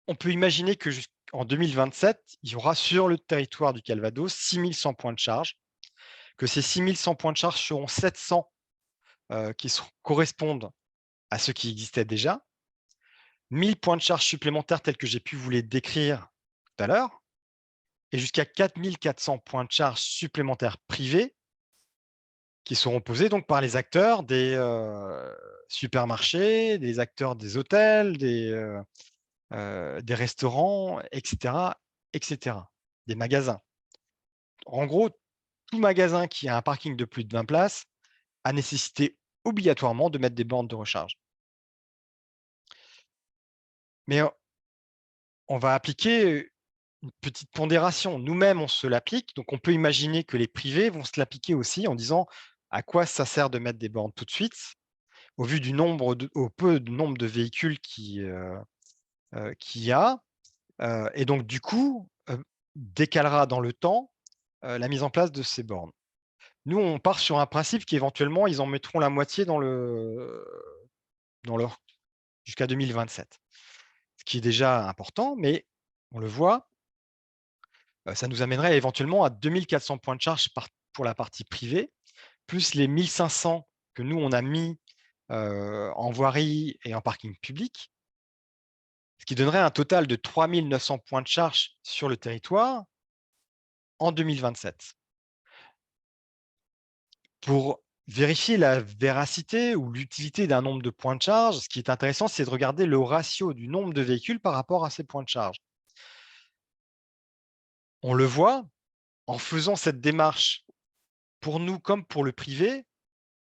On peut imaginer que en 2027, il y aura sur le territoire du Calvados 6100 points de charge, que ces 6100 points de charge seront 700 correspondent à ceux qui existaient déjà, 1000 points de charge supplémentaires tels que j'ai pu vous les décrire tout à l'heure, et jusqu'à 4400 points de charge supplémentaires privés qui seront posés donc par les acteurs des supermarchés, des acteurs des hôtels, des restaurants, etc., etc., des magasins. En gros, tout magasin qui a un parking de plus de 20 places a nécessité obligatoirement de mettre des bornes de recharge. Mais on va appliquer une petite pondération. Nous-mêmes, on se l'applique, donc on peut imaginer que les privés vont se l'appliquer aussi en disant à quoi ça sert de mettre des bornes tout de suite, au vu au peu de nombre de véhicules qu'il y a, et donc du coup, décalera dans le temps la mise en place de ces bornes. Nous, on part sur un principe qu'éventuellement, ils en mettront la moitié dans leur jusqu'à 2027, ce qui est déjà important, mais on le voit, ça nous amènerait éventuellement à 2 400 points de charge pour la partie privée, plus les 1 500 que nous, on a mis en voirie et en parking public, ce qui donnerait un total de 3 900 points de charge sur le territoire en 2027. Pour vérifier la véracité ou l'utilité d'un nombre de points de charge, ce qui est intéressant, c'est de regarder le ratio du nombre de véhicules par rapport à ces points de charge. On le voit, en faisant cette démarche, pour nous comme pour le privé,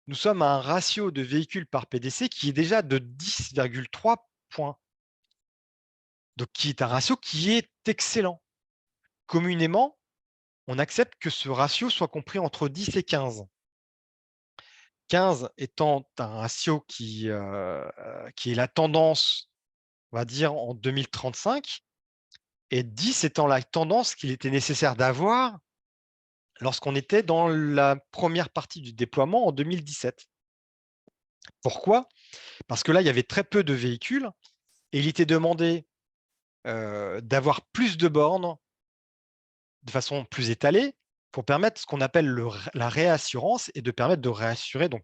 nous sommes à un ratio de véhicules par PDC qui est déjà de 10,3 points. Donc, qui est un ratio qui est excellent. Communément, on accepte que ce ratio soit compris entre 10 et 15. 15 étant un ratio qui est la tendance, on va dire, en 2035, et 10 étant la tendance qu'il était nécessaire d'avoir lorsqu'on était dans la première partie du déploiement en 2017. Pourquoi? Parce que là, il y avait très peu de véhicules et il était demandé d'avoir plus de bornes de façon plus étalée pour permettre ce qu'on appelle la réassurance et de permettre de réassurer, donc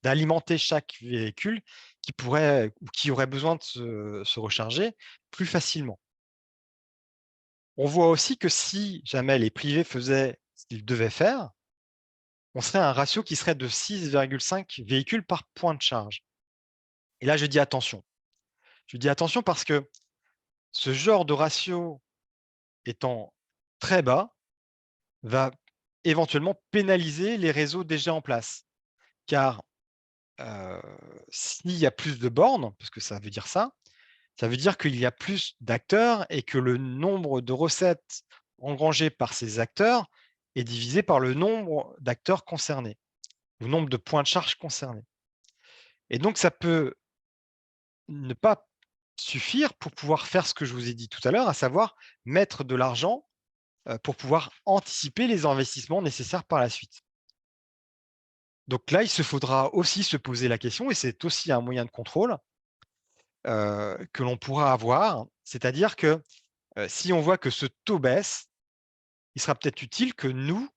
d'alimenter chaque véhicule qui pourrait ou qui aurait besoin de se recharger plus facilement. On voit aussi que si jamais les privés faisaient ce qu'ils devaient faire, on serait à un ratio qui serait de 6,5 véhicules par point de charge. Et là, je dis attention. Je dis attention parce que ce genre de ratio étant très bas, va éventuellement pénaliser les réseaux déjà en place. Car heu, s'il y a plus de bornes, parce que ça veut dire qu'il y a plus d'acteurs et que le nombre de recettes engrangées par ces acteurs est divisé par le nombre d'acteurs concernés, le nombre de points de charge concernés. Et donc ça peut ne pas suffire pour pouvoir faire ce que je vous ai dit tout à l'heure, à savoir mettre de l'argent, pour pouvoir anticiper les investissements nécessaires par la suite. Donc là, il se faudra aussi se poser la question, et c'est aussi un moyen de contrôle, que l'on pourra avoir. C'est-à-dire que, si on voit que ce taux baisse, il sera peut-être utile que nous,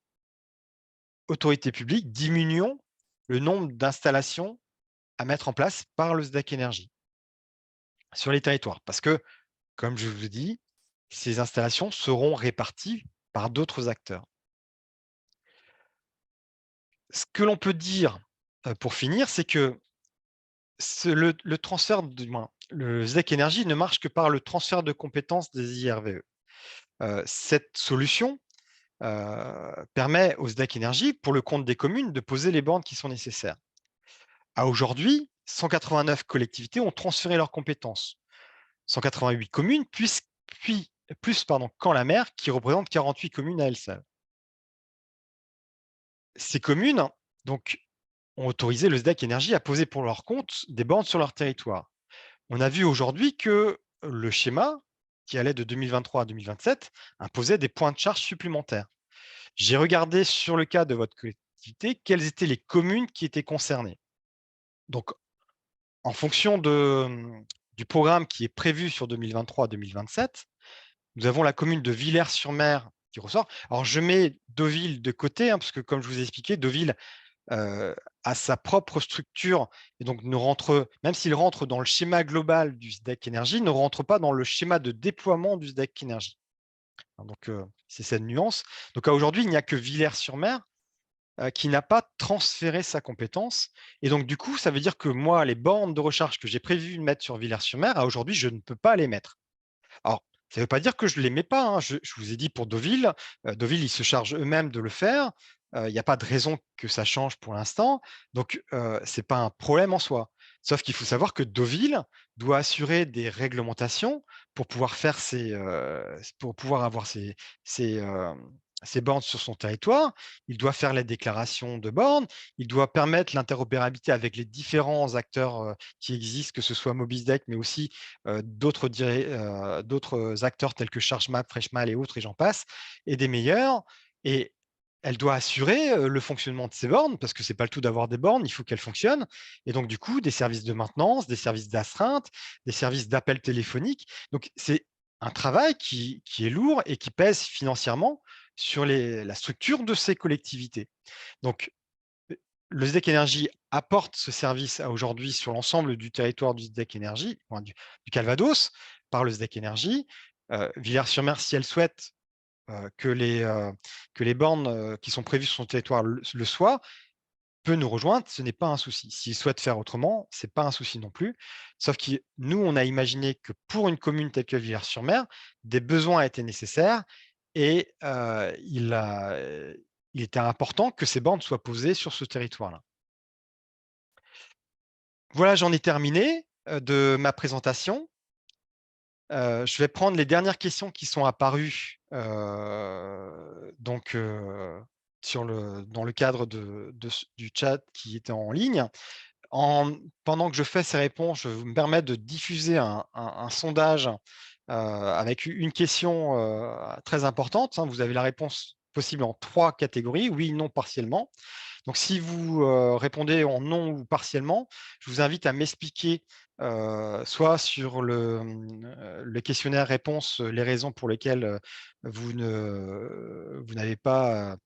autorités publiques, diminuions le nombre d'installations à mettre en place par le SDEC Énergie sur les territoires. Parce que, comme je vous dis, ces installations seront réparties par d'autres acteurs. Ce que l'on peut dire, pour finir, c'est que le transfert, du moins, le SDEC Énergie ne marche que par le transfert de compétences des IRVE. Cette solution permet au SDEC Énergie, pour le compte des communes, de poser les bornes qui sont nécessaires. À aujourd'hui, 189 collectivités ont transféré leurs compétences. 188 communes, plus Camp la Mer, qui représente 48 communes à elles seules. Ces communes donc, ont autorisé le SDEC Énergie à poser pour leur compte des bornes sur leur territoire. On a vu aujourd'hui que le schéma, qui allait de 2023 à 2027, imposait des points de charge supplémentaires. J'ai regardé sur le cas de votre collectivité, quelles étaient les communes qui étaient concernées. Donc, en fonction du programme qui est prévu sur 2023-2027, nous avons la commune de Villers-sur-Mer qui ressort. Alors, je mets Deauville de côté, hein, parce que comme je vous ai expliqué, Deauville a sa propre structure et donc ne rentre, même s'il rentre dans le schéma global du SDEC Énergie, ne rentre pas dans le schéma de déploiement du SDEC Énergie. Donc, c'est cette nuance. Donc, à aujourd'hui, il n'y a que Villers-sur-Mer qui n'a pas transféré sa compétence. Et donc, du coup, ça veut dire que moi, les bornes de recharge que j'ai prévu de mettre sur Villers-sur-Mer, à aujourd'hui, je ne peux pas les mettre. Alors, ça ne veut pas dire que je ne les mets pas, hein. Je vous ai dit pour Deauville, Deauville, ils se chargent eux-mêmes de le faire. Il n'y a pas de raison que ça change pour l'instant. Donc, ce n'est pas un problème en soi. Sauf qu'il faut savoir que Deauville doit assurer des réglementations pour pouvoir faire pour pouvoir avoir ses bornes sur son territoire. Il doit faire les déclarations de bornes. Il doit permettre l'interopérabilité avec les différents acteurs qui existent, que ce soit Mobisdec, mais aussi d'autres acteurs tels que ChargeMap, Freshmap et autres, et j'en passe, et des meilleurs. Et elle doit assurer le fonctionnement de ces bornes, parce que c'est pas le tout d'avoir des bornes, il faut qu'elles fonctionnent. Et donc, du coup, des services de maintenance, des services d'astreinte, des services d'appel téléphonique. Donc, c'est un travail qui est lourd et qui pèse financièrement sur la structure de ces collectivités. Donc, le SDEC Énergie apporte ce service à aujourd'hui sur l'ensemble du territoire du SDEC Énergie, du Calvados, par le SDEC Énergie. Villers-sur-Mer, si elle souhaite que les bornes qui sont prévues sur son territoire le soient, peut nous rejoindre, ce n'est pas un souci. S'il souhaite faire autrement, ce n'est pas un souci non plus. Sauf que nous, on a imaginé que pour une commune telle que Villers-sur-Mer, des besoins étaient nécessaires et il était important que ces bornes soient posées sur ce territoire-là. Voilà, j'en ai terminé de ma présentation. Je vais prendre les dernières questions qui sont apparues donc, dans le cadre du chat qui était en ligne. Pendant que je fais ces réponses, je me permets de diffuser un sondage avec une question très importante, hein. Vous avez la réponse possible en 3 catégories, oui, non, partiellement. Donc, si vous répondez en non ou partiellement, je vous invite à m'expliquer soit sur le questionnaire réponse les raisons pour lesquelles vous n'avez pas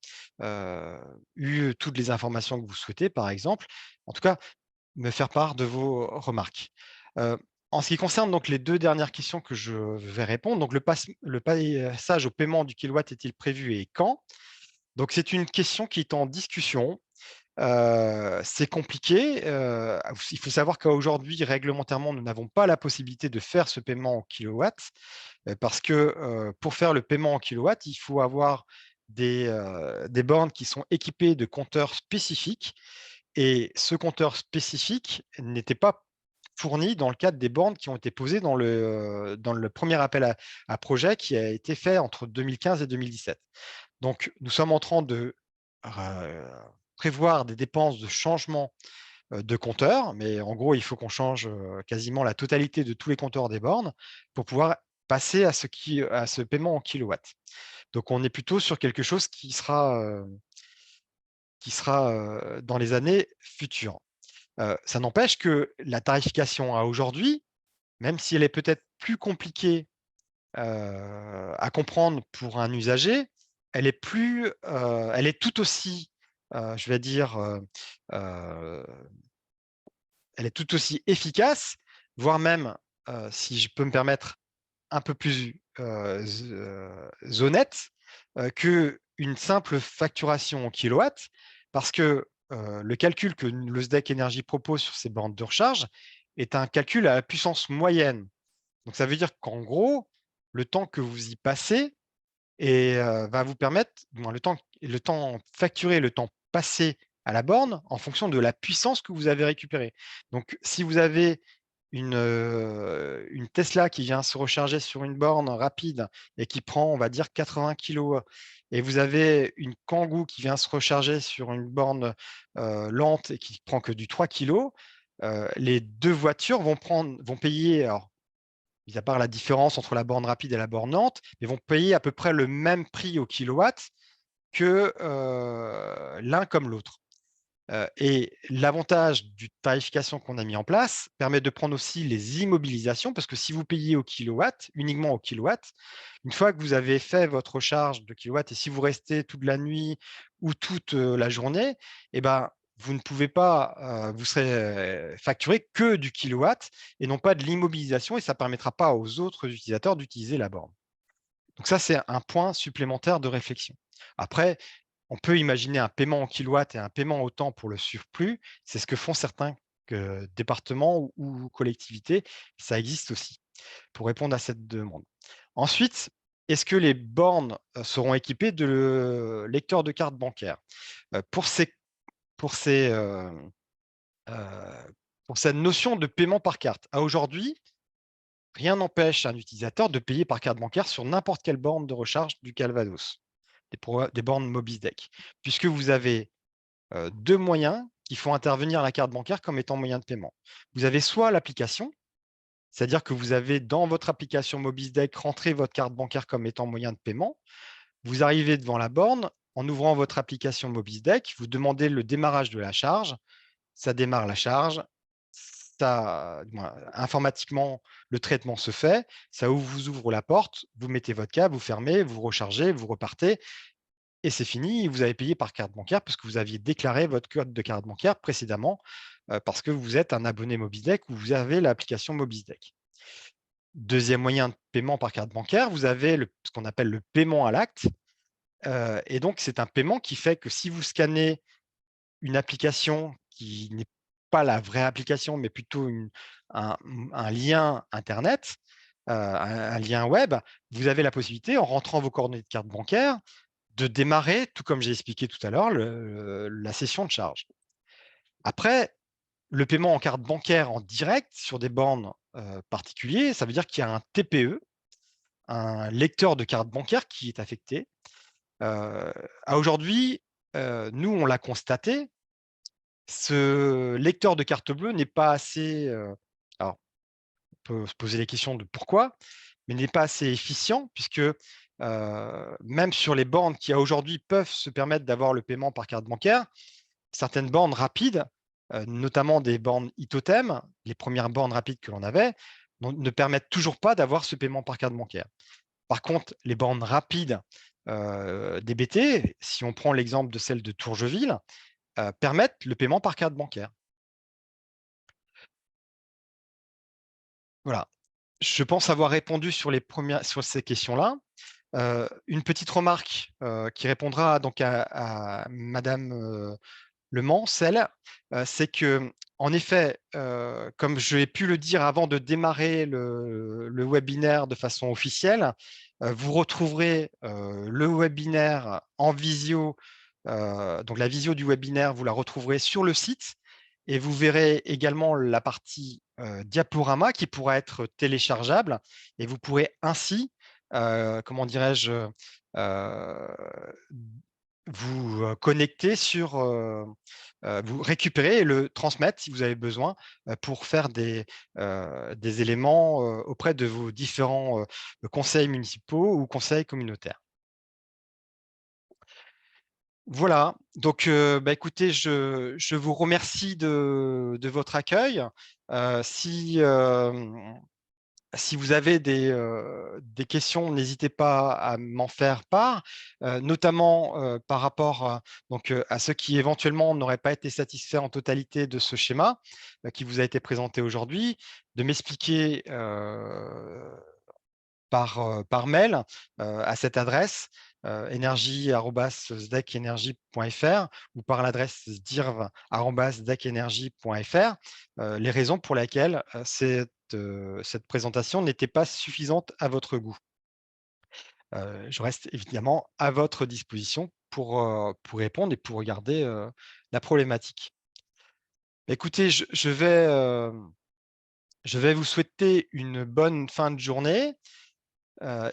eu toutes les informations que vous souhaitez, par exemple. En tout cas, me faire part de vos remarques. Heu, En ce qui concerne donc les 2 dernières questions que je vais répondre, donc le passage au paiement du kilowatt est-il prévu et quand? Donc c'est une question qui est en discussion. C'est compliqué. Il faut savoir qu'aujourd'hui, réglementairement, nous n'avons pas la possibilité de faire ce paiement en kilowatts, parce que, pour faire le paiement en kilowatts, il faut avoir des bornes qui sont équipées de compteurs spécifiques et ce compteur spécifique n'était pas fourni dans le cadre des bornes qui ont été posées dans le premier appel à projet qui a été fait entre 2015 et 2017. Donc, nous sommes en train de prévoir des dépenses de changement de compteurs, mais en gros, il faut qu'on change quasiment la totalité de tous les compteurs des bornes pour pouvoir passer à ce paiement en kilowatts. Donc, on est plutôt sur quelque chose qui sera dans les années futures. Ça n'empêche que la tarification à aujourd'hui, même si elle est peut-être plus compliquée à comprendre pour un usager, elle est tout aussi, je vais dire, heu, elle est tout aussi efficace, voire même, si je peux me permettre, un peu plus, honnête, qu'une simple facturation en kilowatts. Parce que, le calcul que le SDEC Énergie propose sur ces bornes de recharge est un calcul à la puissance moyenne. Donc ça veut dire qu'en gros, le temps que vous y passez va vous permettre, bon, le temps facturé, le temps passé à la borne en fonction de la puissance que vous avez récupérée. Donc si vous avez une Tesla qui vient se recharger sur une borne rapide et qui prend, on va dire 80 kilowatts, et vous avez une Kangoo qui vient se recharger sur une borne, lente et qui prend que du 3 kilogrammes, les 2 voitures vont payer, alors mis à part la différence entre la borne rapide et la borne lente, mais vont payer à peu près le même prix au kilowatt que l'un comme l'autre. Et l'avantage du tarification qu'on a mis en place permet de prendre aussi les immobilisations, parce que si vous payez au kilowatt, uniquement au kilowatt, une fois que vous avez fait votre recharge de kilowatt et si vous restez toute la nuit ou toute la journée, eh ben, vous ne pouvez pas, vous serez facturé que du kilowatt et non pas de l'immobilisation et ça ne permettra pas aux autres utilisateurs d'utiliser la borne. Donc ça, c'est un point supplémentaire de réflexion. Après, on peut imaginer un paiement en kilowatts et un paiement au temps pour le surplus. C'est ce que font certains départements ou collectivités. Ça existe aussi pour répondre à cette demande. Ensuite, est-ce que les bornes seront équipées de lecteurs de carte bancaire? Pour ces, pour, ces, pour cette notion de paiement par carte, à aujourd'hui, rien n'empêche un utilisateur de payer par carte bancaire sur n'importe quelle borne de recharge du Calvados, des bornes Mobisdec, puisque vous avez deux moyens qui font intervenir la carte bancaire comme étant moyen de paiement. Vous avez soit l'application, c'est-à-dire que vous avez dans votre application Mobisdec rentré votre carte bancaire comme étant moyen de paiement. Vous arrivez devant la borne, en ouvrant votre application Mobisdec, vous demandez le démarrage de la charge, ça démarre la charge, informatiquement, le traitement se fait, ça vous ouvre la porte, vous mettez votre câble, vous fermez, vous rechargez, vous repartez, et c'est fini, vous avez payé par carte bancaire parce que vous aviez déclaré votre code de carte bancaire précédemment, parce que vous êtes un abonné Mobisdec ou vous avez l'application Mobisdec. Deuxième moyen de paiement par carte bancaire, vous avez ce qu'on appelle le paiement à l'acte. Et donc, c'est un paiement qui fait que si vous scannez une application qui n'est pas la vraie application, mais plutôt un lien Internet, un lien web, vous avez la possibilité, en rentrant vos coordonnées de carte bancaire, de démarrer, tout comme j'ai expliqué tout à l'heure, la session de charge. Après, le paiement en carte bancaire en direct sur des bornes particuliers, ça veut dire qu'il y a un TPE, un lecteur de carte bancaire qui est affecté. À aujourd'hui, nous, on l'a constaté, ce lecteur de carte bleue n'est pas assez, alors on peut se poser les questions de pourquoi, mais n'est pas assez efficient puisque, même sur les bornes qui, à aujourd'hui, peuvent se permettre d'avoir le paiement par carte bancaire, certaines bornes rapides, notamment des bornes e-totem, les premières bornes rapides que l'on avait, ne permettent toujours pas d'avoir ce paiement par carte bancaire. Par contre, les bornes rapides DBT, si on prend l'exemple de celle de Tourgeville, permettent le paiement par carte bancaire. Voilà. Je pense avoir répondu sur ces questions-là. Une petite remarque qui répondra donc à Madame Le Mans, c'est que, en effet, comme j'ai pu le dire avant de démarrer le webinaire de façon officielle, vous retrouverez le webinaire en visio. Donc la visio du webinaire, vous la retrouverez sur le site et vous verrez également la partie diaporama qui pourra être téléchargeable et vous pourrez ainsi, comment dirais-je, euh, vous connecter vous récupérer et le transmettre si vous avez besoin pour faire des éléments auprès de vos différents conseils municipaux ou conseils communautaires. Voilà, donc écoutez, je vous remercie de votre accueil. Si vous avez des questions, n'hésitez pas à m'en faire part, notamment par rapport à ceux qui éventuellement n'auraient pas été satisfaits en totalité de ce schéma qui vous a été présenté aujourd'hui, de m'expliquer par mail à cette adresse energie@sdecenergy.fr ou par l'adresse sdirv@sdecenergy.fr les raisons pour lesquelles cette présentation n'était pas suffisante à votre goût. Je reste évidemment à votre disposition pour répondre et pour regarder la problématique. Écoutez, je vais vous souhaiter une bonne fin de journée.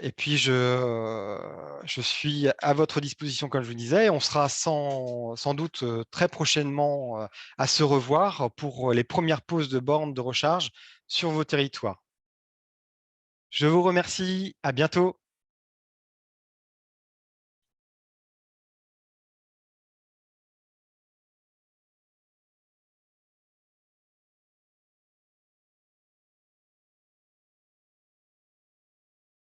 Et puis, je suis à votre disposition, comme je vous disais. On sera sans doute très prochainement à se revoir pour les premières pauses de bornes de recharge sur vos territoires. Je vous remercie. À bientôt.